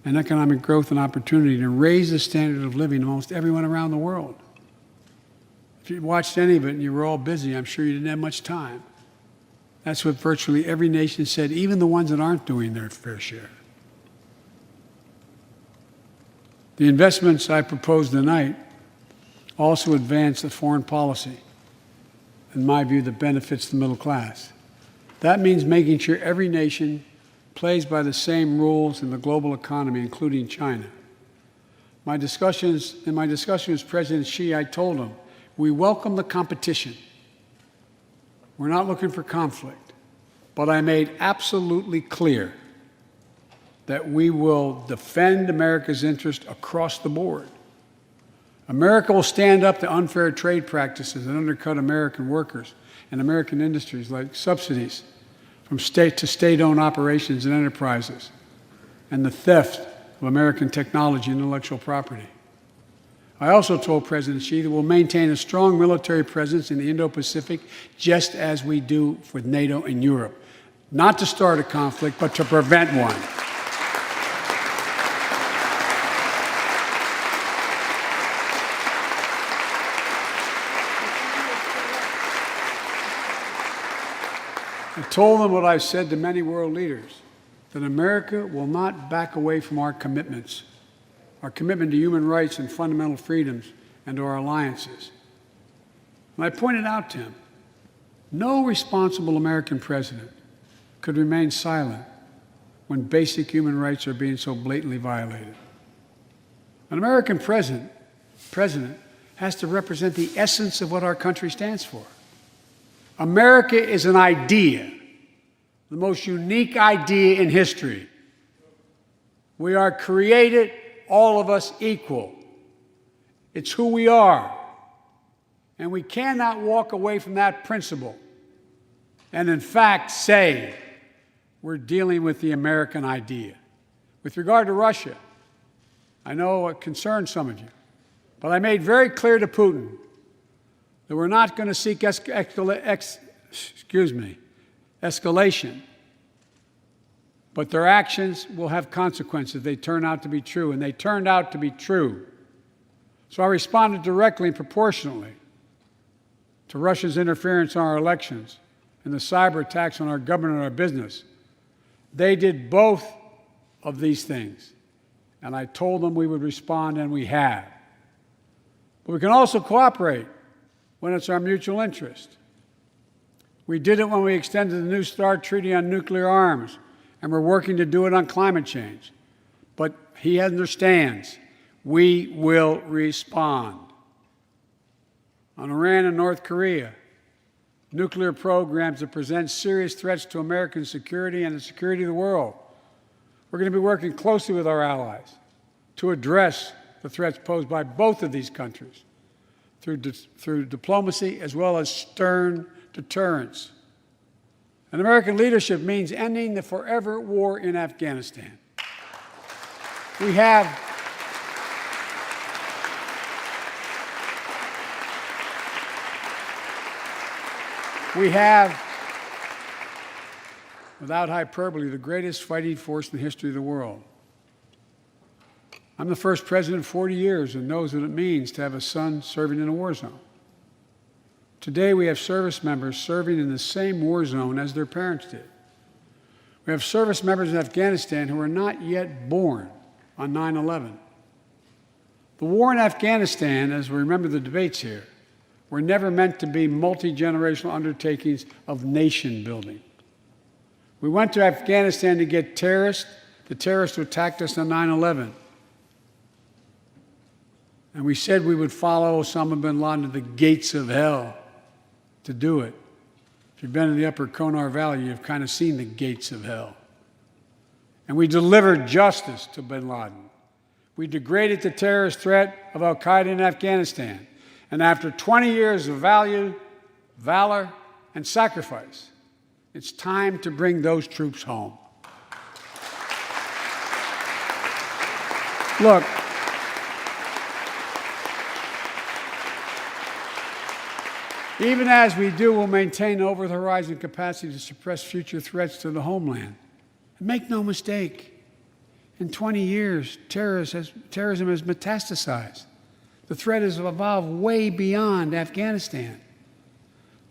Speaker 8: and economic growth and opportunity to raise the standard of living of almost everyone around the world. If you watched any of it and you were all busy, I'm sure you didn't have much time. That's what virtually every nation said, even the ones that aren't doing their fair share. The investments I propose tonight also advance a foreign policy, in my view, that benefits the middle class. That means making sure every nation plays by the same rules in the global economy, including China. In my discussion with President Xi, I told him, we welcome the competition. We're not looking for conflict. But I made absolutely clear that we will defend America's interest across the board. America will stand up to unfair trade practices that undercut American workers and American industries, like subsidies from state to state-owned operations and enterprises, and the theft of American technology and intellectual property. I also told President Xi that we'll maintain a strong military presence in the Indo-Pacific, just as we do with NATO and Europe, not to start a conflict, but to prevent one. I told them what I've said to many world leaders, that America will not back away from our commitments, our commitment to human rights and fundamental freedoms, and to our alliances. And I pointed out to him, no responsible American president could remain silent when basic human rights are being so blatantly violated. An American president has to represent the essence of what our country stands for. America is an idea, the most unique idea in history. We are created, all of us, equal. It's who we are. And we cannot walk away from that principle and, in fact, say we're dealing with the American idea. With regard to Russia, I know it concerns some of you, but I made very clear to Putin that we're not going to seek escalation, but their actions will have consequences if they turn out to be true, and they turned out to be true. So I responded directly and proportionately to Russia's interference in our elections and the cyber attacks on our government and our business. They did both of these things, and I told them we would respond, and we have. But we can also cooperate when it's our mutual interest. We did it when we extended the New START Treaty on nuclear arms, and we're working to do it on climate change. But he understands we will respond. On Iran and North Korea, nuclear programs that present serious threats to American security and the security of the world. We're going to be working closely with our allies to address the threats posed by both of these countries through diplomacy as well as stern deterrence. And American leadership means ending the forever war in Afghanistan. We have without hyperbole, the greatest fighting force in the history of the world. I'm the first president in 40 years that knows what it means to have a son serving in a war zone. Today, we have service members serving in the same war zone as their parents did. We have service members in Afghanistan who are not yet born on 9/11. The war in Afghanistan, as we remember the debates here, were never meant to be multi-generational undertakings of nation building. We went to Afghanistan to get the terrorists who attacked us on 9/11. And we said we would follow Osama bin Laden to the gates of hell to do it. If you've been in the upper Konar Valley, you've kind of seen the gates of hell. And we delivered justice to bin Laden. we degraded the terrorist threat of al-Qaeda in Afghanistan. And after 20 years of valor, and sacrifice, it's time to bring those troops home. Look, even as we do, we'll maintain over-the-horizon capacity to suppress future threats to the homeland. And make no mistake, in 20 years, terrorism has metastasized. The threat has evolved way beyond Afghanistan.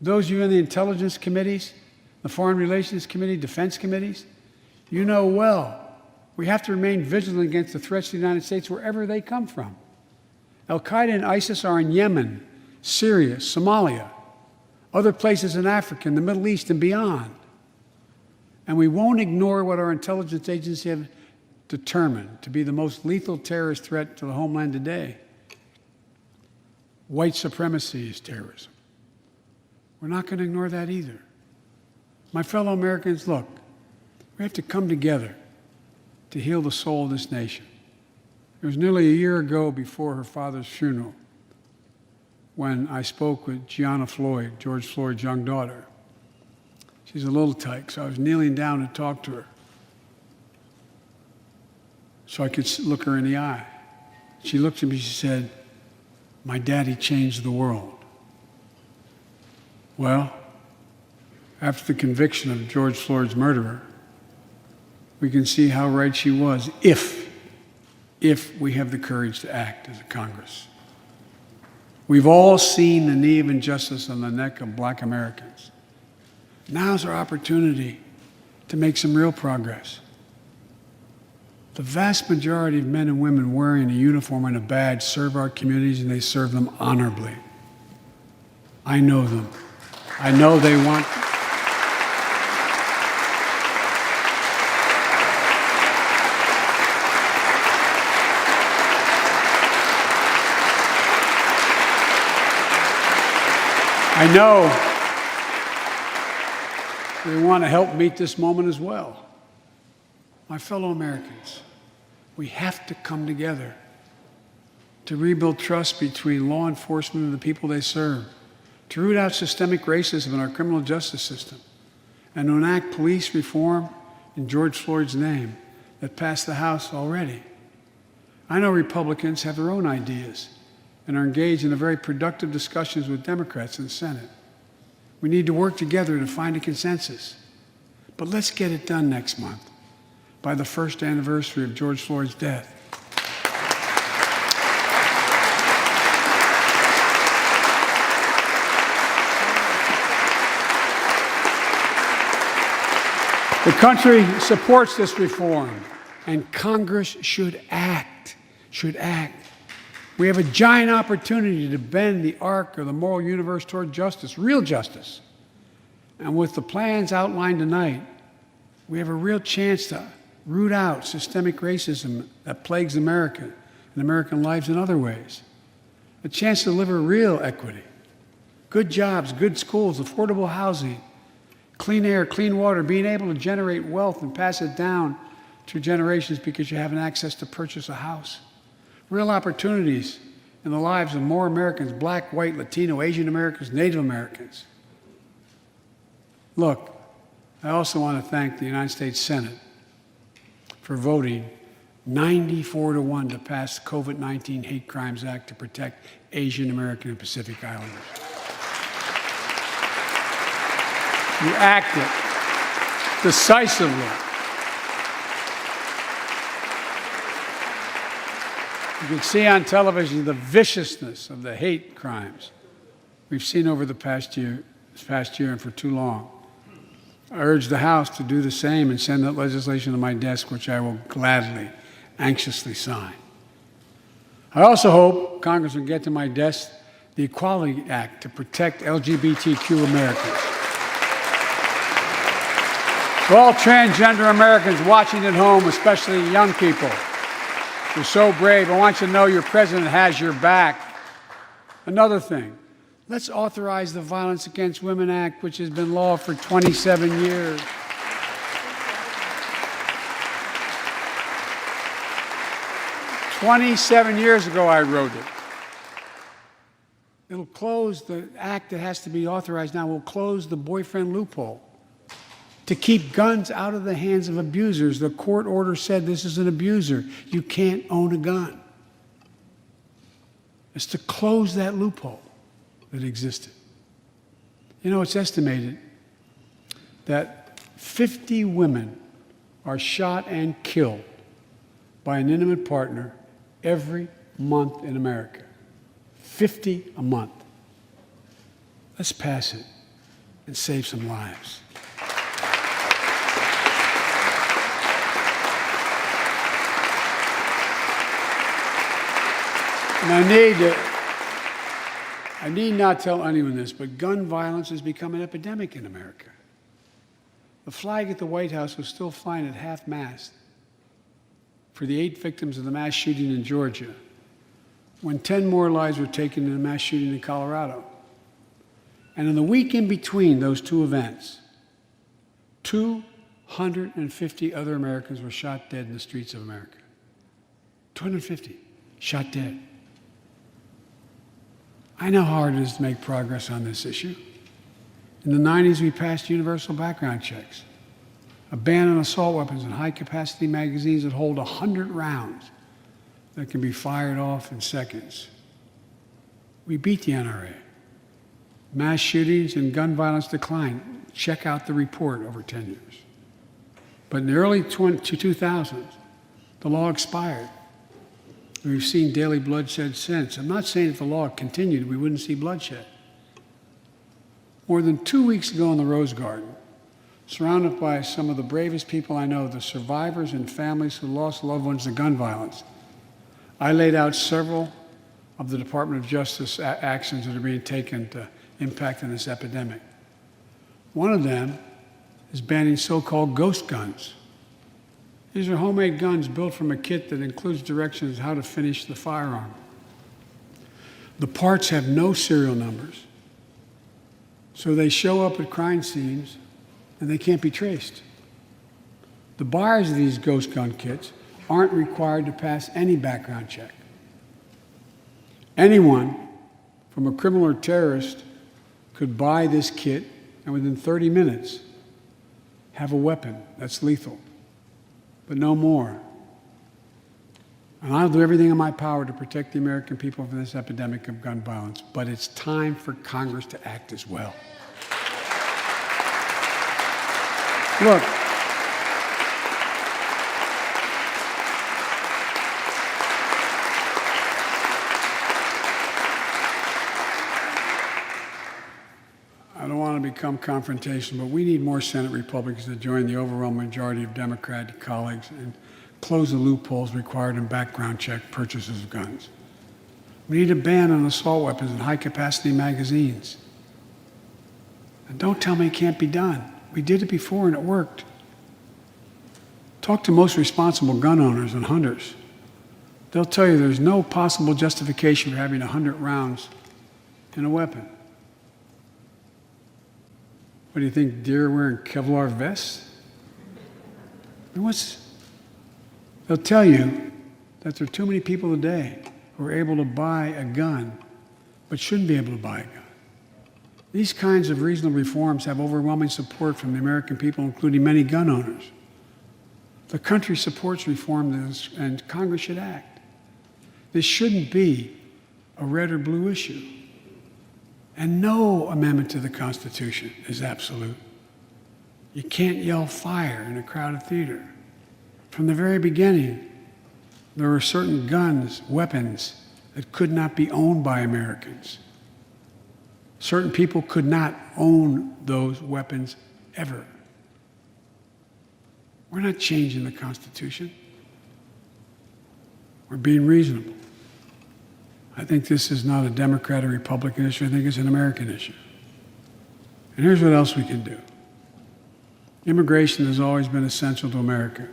Speaker 8: Those of you in the intelligence committees, the foreign relations committee, defense committees, you know well we have to remain vigilant against the threats to the United States wherever they come from. Al-Qaeda and ISIS are in Yemen, Syria, Somalia, other places in Africa, in the Middle East, and beyond. And we won't ignore what our intelligence agencies have determined to be the most lethal terrorist threat to the homeland today. White supremacy is terrorism. We're not going to ignore that either. My fellow Americans, look, we have to come together to heal the soul of this nation. It was nearly a year ago before her father's funeral when I spoke with Gianna Floyd, George Floyd's young daughter. She's a little tyke, so I was kneeling down to talk to her so I could look her in the eye. She looked at me, she said, "My daddy changed the world." Well, after the conviction of George Floyd's murderer, we can see how right she was if we have the courage to act as a Congress. We've all seen the knee of injustice on the neck of Black Americans. Now's our opportunity to make some real progress. The vast majority of men and women wearing a uniform and a badge serve our communities, and they serve them honorably. I know them. I know they want. I know they want to help meet this moment as well. My fellow Americans, we have to come together to rebuild trust between law enforcement and the people they serve, to root out systemic racism in our criminal justice system, and to enact police reform in George Floyd's name that passed the House already. I know Republicans have their own ideas and are engaged in very productive discussions with Democrats in the Senate. We need to work together to find a consensus. But let's get it done next month, by the first anniversary of George Floyd's death. The country supports this reform, and Congress should act. We have a giant opportunity to bend the arc of the moral universe toward justice, real justice. And with the plans outlined tonight, we have a real chance to root out systemic racism that plagues America and American lives in other ways. A chance to deliver real equity, good jobs, good schools, affordable housing, clean air, clean water, being able to generate wealth and pass it down through generations because you have access to purchase a house. Real opportunities in the lives of more Americans, Black, white, Latino, Asian Americans, Native Americans. Look, I also want to thank the United States Senate for voting 94-1 to pass the COVID-19 Hate Crimes Act to protect Asian American and Pacific Islanders. You acted decisively. You can see on television the viciousness of the hate crimes we've seen over the past year and for too long. I urge the House to do the same and send that legislation to my desk, which I will gladly, anxiously sign. I also hope Congress will get to my desk the Equality Act to protect LGBTQ Americans. To all transgender Americans watching at home, especially young people, you're so brave. I want you to know your president has your back. Another thing, let's authorize the Violence Against Women Act, which has been law for 27 years. 27 years ago, I wrote it. It'll close the act that has to be authorized now, will close the boyfriend loophole to keep guns out of the hands of abusers. The court order said this is an abuser. You can't own a gun. It's to close that loophole that existed. You know, it's estimated that 50 women are shot and killed by an intimate partner every month in America. 50 a month. Let's pass it and save some lives. And I need not tell anyone this, but gun violence has become an epidemic in America. The flag at the White House was still flying at half-mast for the 8 victims of the mass shooting in Georgia, when 10 more lives were taken in a mass shooting in Colorado. And in the week in between those two events, 250 other Americans were shot dead in the streets of America. 250 shot dead. I know how hard it is to make progress on this issue. In the 90s, we passed universal background checks, a ban on assault weapons and high-capacity magazines that hold 100 rounds that can be fired off in seconds. We beat the NRA. Mass shootings and gun violence declined. Check out the report over 10 years. But in the early 2000s, the law expired. We've seen daily bloodshed since. I'm not saying if the law continued, we wouldn't see bloodshed. More than 2 weeks ago in the Rose Garden, surrounded by some of the bravest people I know, the survivors and families who lost loved ones to gun violence, I laid out several of the Department of Justice actions that are being taken to impact on this epidemic. One of them is banning so-called ghost guns. These are homemade guns built from a kit that includes directions how to finish the firearm. The parts have no serial numbers, so they show up at crime scenes and they can't be traced. The buyers of these ghost gun kits aren't required to pass any background check. Anyone, from a criminal or terrorist, could buy this kit and within 30 minutes have a weapon that's lethal, but no more. And I'll do everything in my power to protect the American people from this epidemic of gun violence, but it's time for Congress to act as well. Look, I don't want to become confrontational, but we need more Senate Republicans to join the overwhelming majority of Democratic colleagues and close the loopholes required in background check purchases of guns. We need a ban on assault weapons and high-capacity magazines. And don't tell me it can't be done. We did it before and it worked. Talk to most responsible gun owners and hunters. They'll tell you there's no possible justification for having 100 rounds in a weapon. What do you think, deer are wearing Kevlar vests? They'll tell you that there are too many people today who are able to buy a gun but shouldn't be able to buy a gun. These kinds of reasonable reforms have overwhelming support from the American people, including many gun owners. The country supports reform, and Congress should act. This shouldn't be a red or blue issue. And no amendment to the Constitution is absolute. You can't yell fire in a crowded theater. From the very beginning, there were certain guns, weapons, that could not be owned by Americans. Certain people could not own those weapons ever. We're not changing the Constitution. We're being reasonable. I think this is not a Democrat or Republican issue. I think it's an American issue. And here's what else we can do. Immigration has always been essential to America.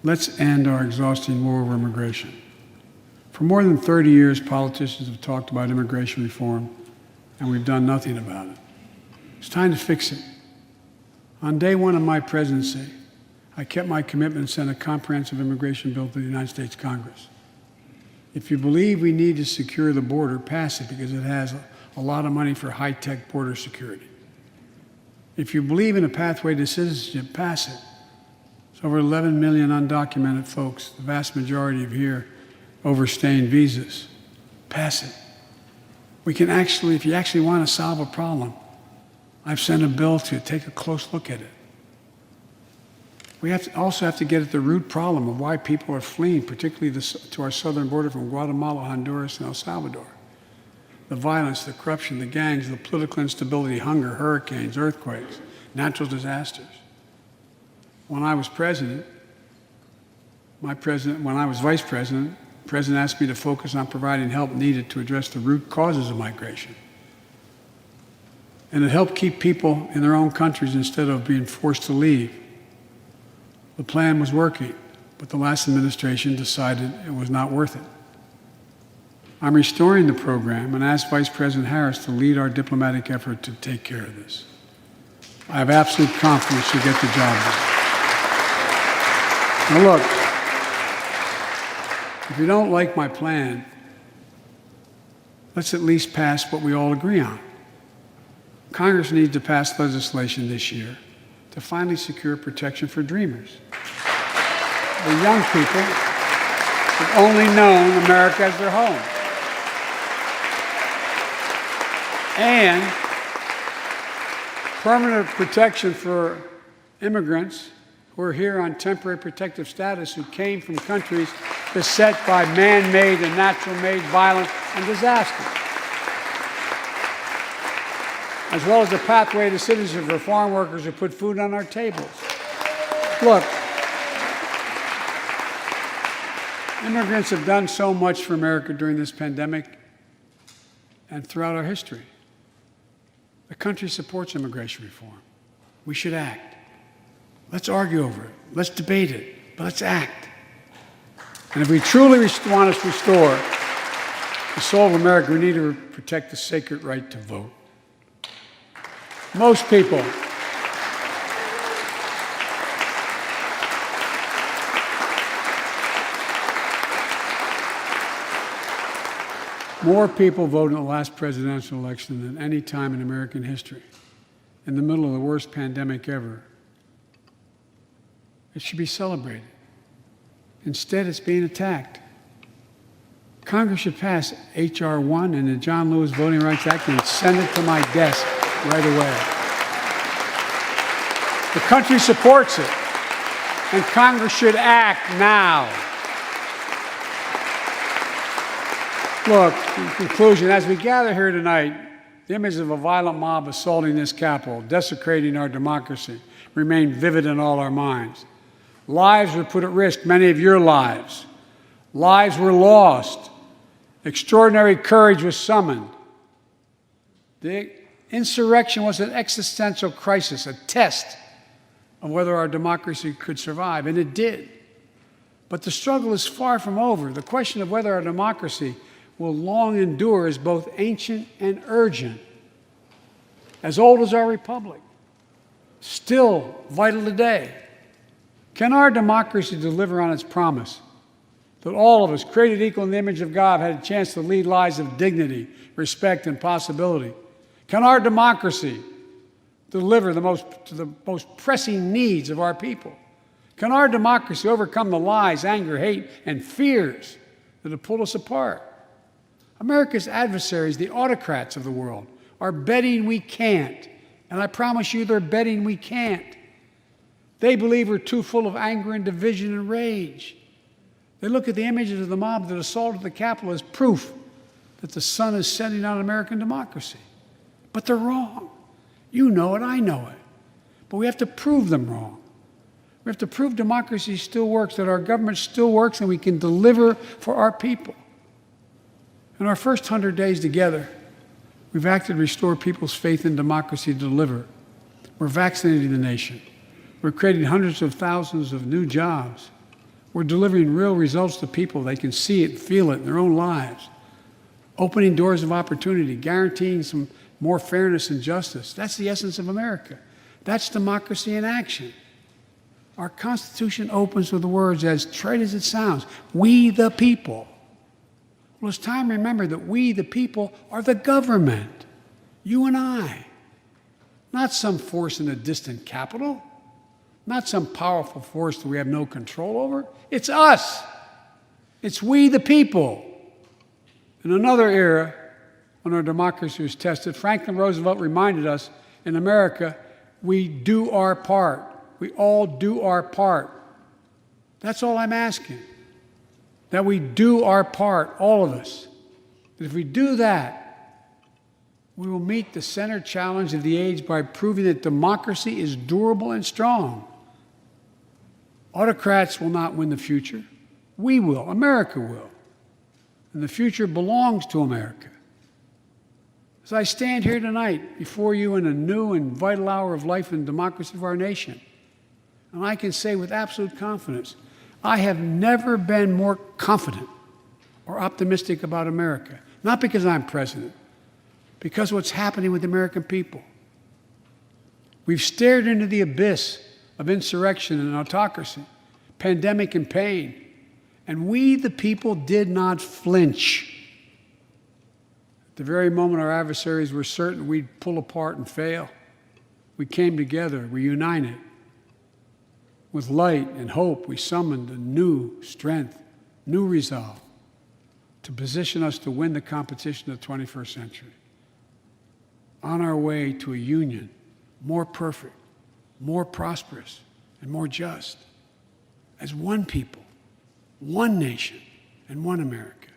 Speaker 8: Let's end our exhausting war over immigration. For more than 30 years, politicians have talked about immigration reform, and we've done nothing about it. It's time to fix it. On day one of my presidency, I kept my commitment and sent a comprehensive immigration bill to the United States Congress. If you believe we need to secure the border, pass it because it has a lot of money for high-tech border security. If you believe in a pathway to citizenship, pass it. There's over 11 million undocumented folks, the vast majority of here overstaying visas. Pass it. We can actually, if you actually want to solve a problem, I've sent a bill to take a close look at it. We also have to get at the root problem of why people are fleeing, particularly to our southern border from Guatemala, Honduras, and El Salvador. The violence, the corruption, the gangs, the political instability, hunger, hurricanes, earthquakes, natural disasters. When I was president, when I was vice president, the president asked me to focus on providing help needed to address the root causes of migration. And it helped keep people in their own countries instead of being forced to leave. The plan was working, but the last administration decided it was not worth it. I'm restoring the program and asked Vice President Harris to lead our diplomatic effort to take care of this. I have absolute confidence she'll get the job done. Now look, if you don't like my plan, let's at least pass what we all agree on. Congress needs to pass legislation this year to finally secure protection for dreamers. The young people have only known America as their home. And permanent protection for immigrants who are here on temporary protective status who came from countries beset by man-made and natural-made violence and disaster, as well as a pathway to citizenship for farm workers who put food on our tables. Look, immigrants have done so much for America during this pandemic and throughout our history. The country supports immigration reform. We should act. Let's argue over it. Let's debate it. But let's act. And if we truly want to restore the soul of America, we need to protect the sacred right to vote. Most people more people voted in the last presidential election than any time in American history, in the middle of the worst pandemic ever. It should be celebrated. Instead, it's being attacked. Congress should pass H.R. 1 and the John Lewis Voting Rights Act and send it to my desk right away. The country supports it, and Congress should act now. Look, in conclusion, as we gather here tonight, the image of a violent mob assaulting this Capitol, desecrating our democracy, remain vivid in all our minds. Lives were put at risk, many of your lives. Lives were lost. Extraordinary courage was summoned. The insurrection was an existential crisis, a test of whether our democracy could survive, and it did. But the struggle is far from over. The question of whether our democracy will long endure is both ancient and urgent. As old as our republic, still vital today. Can our democracy deliver on its promise that all of us, created equal in the image of God, had a chance to lead lives of dignity, respect, and possibility? Can our democracy deliver the most pressing needs of our people? Can our democracy overcome the lies, anger, hate, and fears that have pulled us apart? America's adversaries, the autocrats of the world, are betting we can't. And I promise you, they're betting we can't. They believe we're too full of anger and division and rage. They look at the images of the mob that assaulted the Capitol as proof that the sun is setting on American democracy. But they're wrong. You know it, I know it. But we have to prove them wrong. We have to prove democracy still works, that our government still works, and we can deliver for our people. In our first 100 days together, we've acted to restore people's faith in democracy to deliver. We're vaccinating the nation. We're creating hundreds of thousands of new jobs. We're delivering real results to people. They can see it, feel it in their own lives. Opening doors of opportunity, guaranteeing some more fairness and justice. That's the essence of America. That's democracy in action. Our Constitution opens with the words, as trite as it sounds, we the people. Well, it's time to remember that we the people are the government, you and I, not some force in a distant capital, not some powerful force that we have no control over. It's us. It's we the people. In another era, when our democracy was tested, Franklin Roosevelt reminded us, in America, we do our part. We all do our part. That's all I'm asking. That we do our part, all of us. That if we do that, we will meet the center challenge of the age by proving that democracy is durable and strong. Autocrats will not win the future. We will. America will. And the future belongs to America. As I stand here tonight before you in a new and vital hour of life and democracy of our nation, and I can say with absolute confidence, I have never been more confident or optimistic about America. Not because I'm president, because of what's happening with the American people. We've stared into the abyss of insurrection and autocracy, pandemic and pain, and we, the people, did not flinch. At the very moment our adversaries were certain we'd pull apart and fail, we came together, we united. With light and hope, we summoned a new strength, new resolve to position us to win the competition of the 21st century. On our way to a union more perfect, more prosperous, and more just, as one people, one nation, and one America.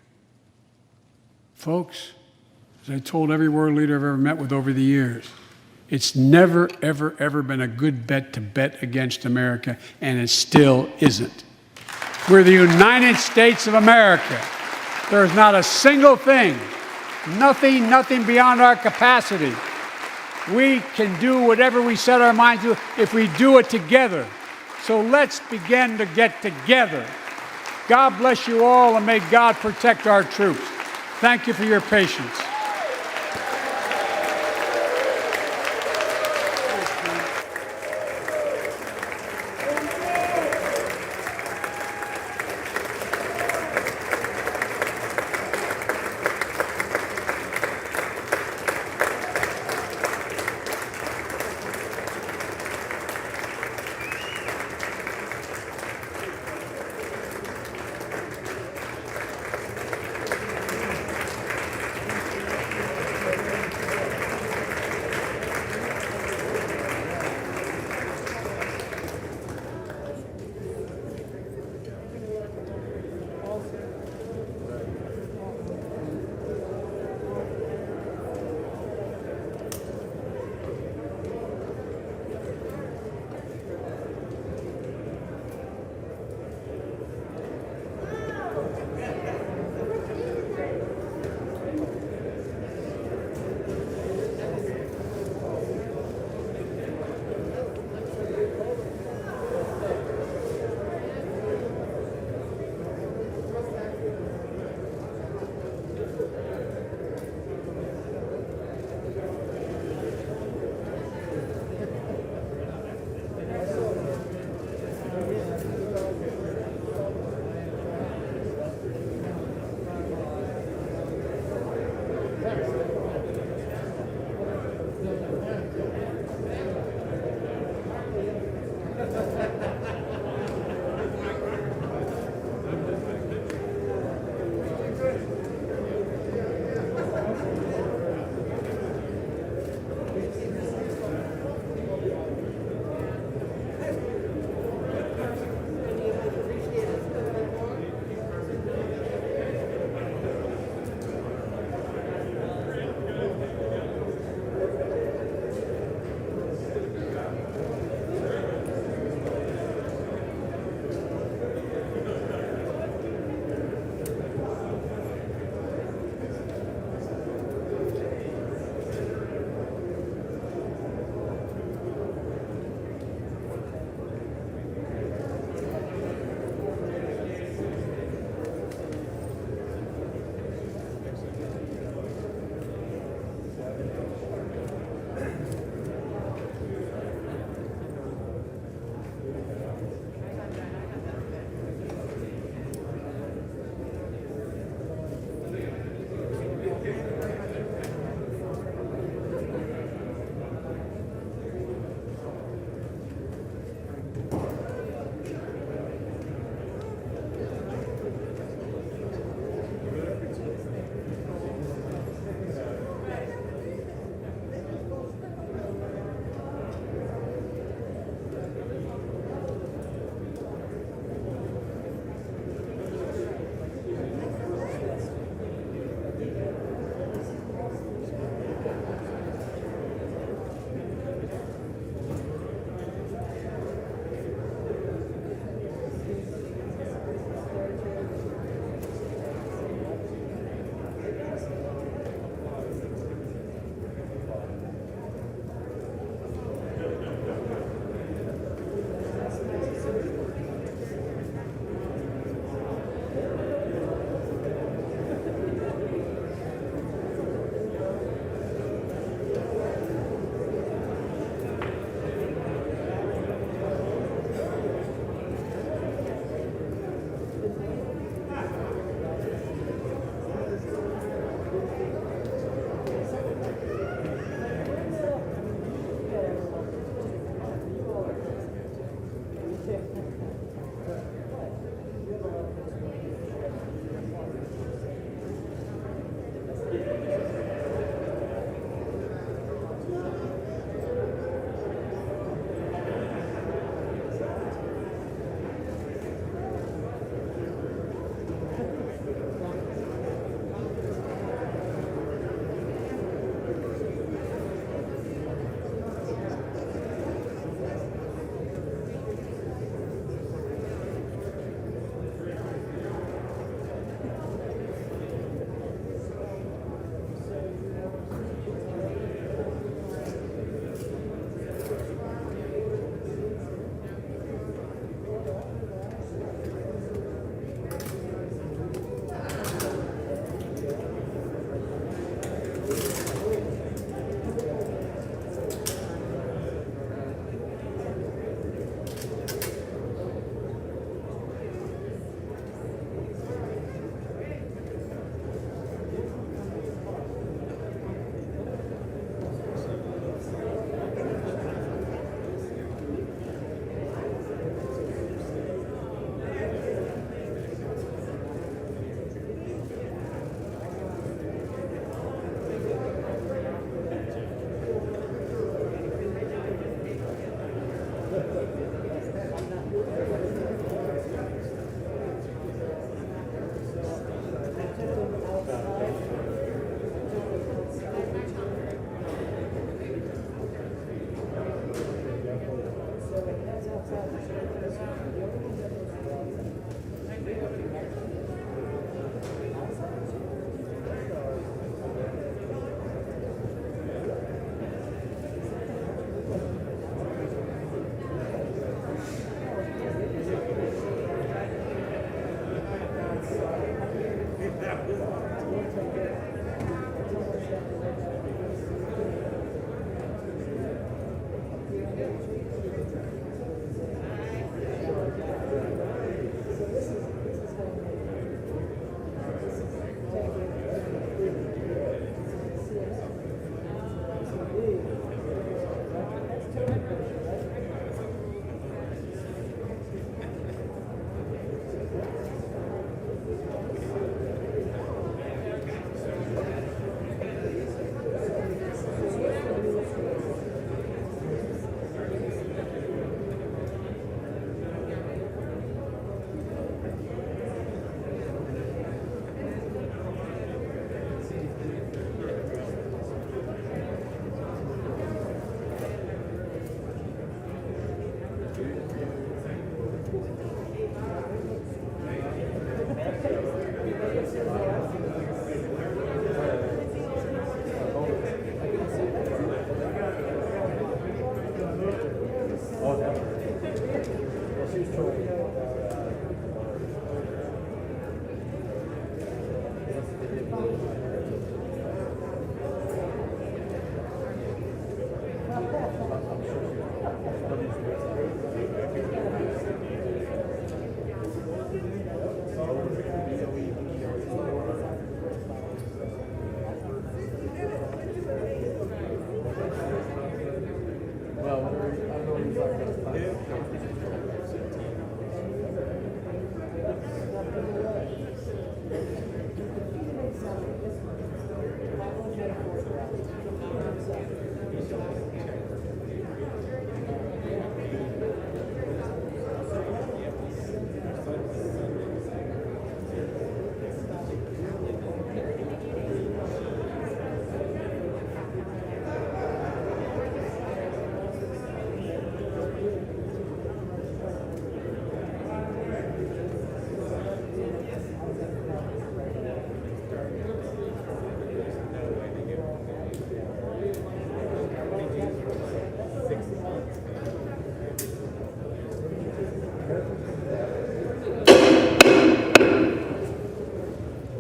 Speaker 8: Folks, as I told every world leader I've ever met with over the years, it's never, ever, ever been a good bet to bet against America, and it still isn't. We're the United States of America. There's not a single thing, nothing beyond our capacity. We can do whatever we set our minds to if we do it together. So let's begin to get together. God bless you all, and may God protect our troops. Thank you for your patience.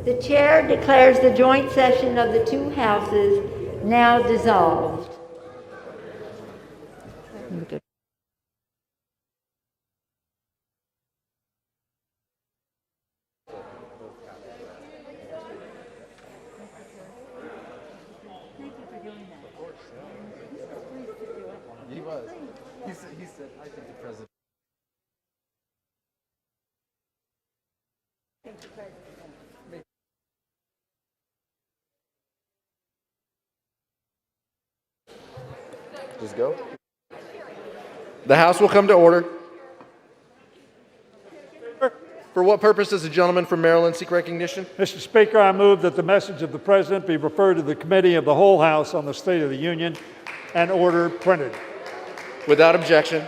Speaker 1: The chair declares the joint session of the two houses now dissolved.
Speaker 9: He was. He said, I think the president. Just go. The House will come to order. For what purpose does the gentleman from Maryland seek recognition?
Speaker 4: Mr. Speaker, I move that the message of the President be referred to the Committee of the Whole House on the State of the Union and order printed.
Speaker 9: Without objection.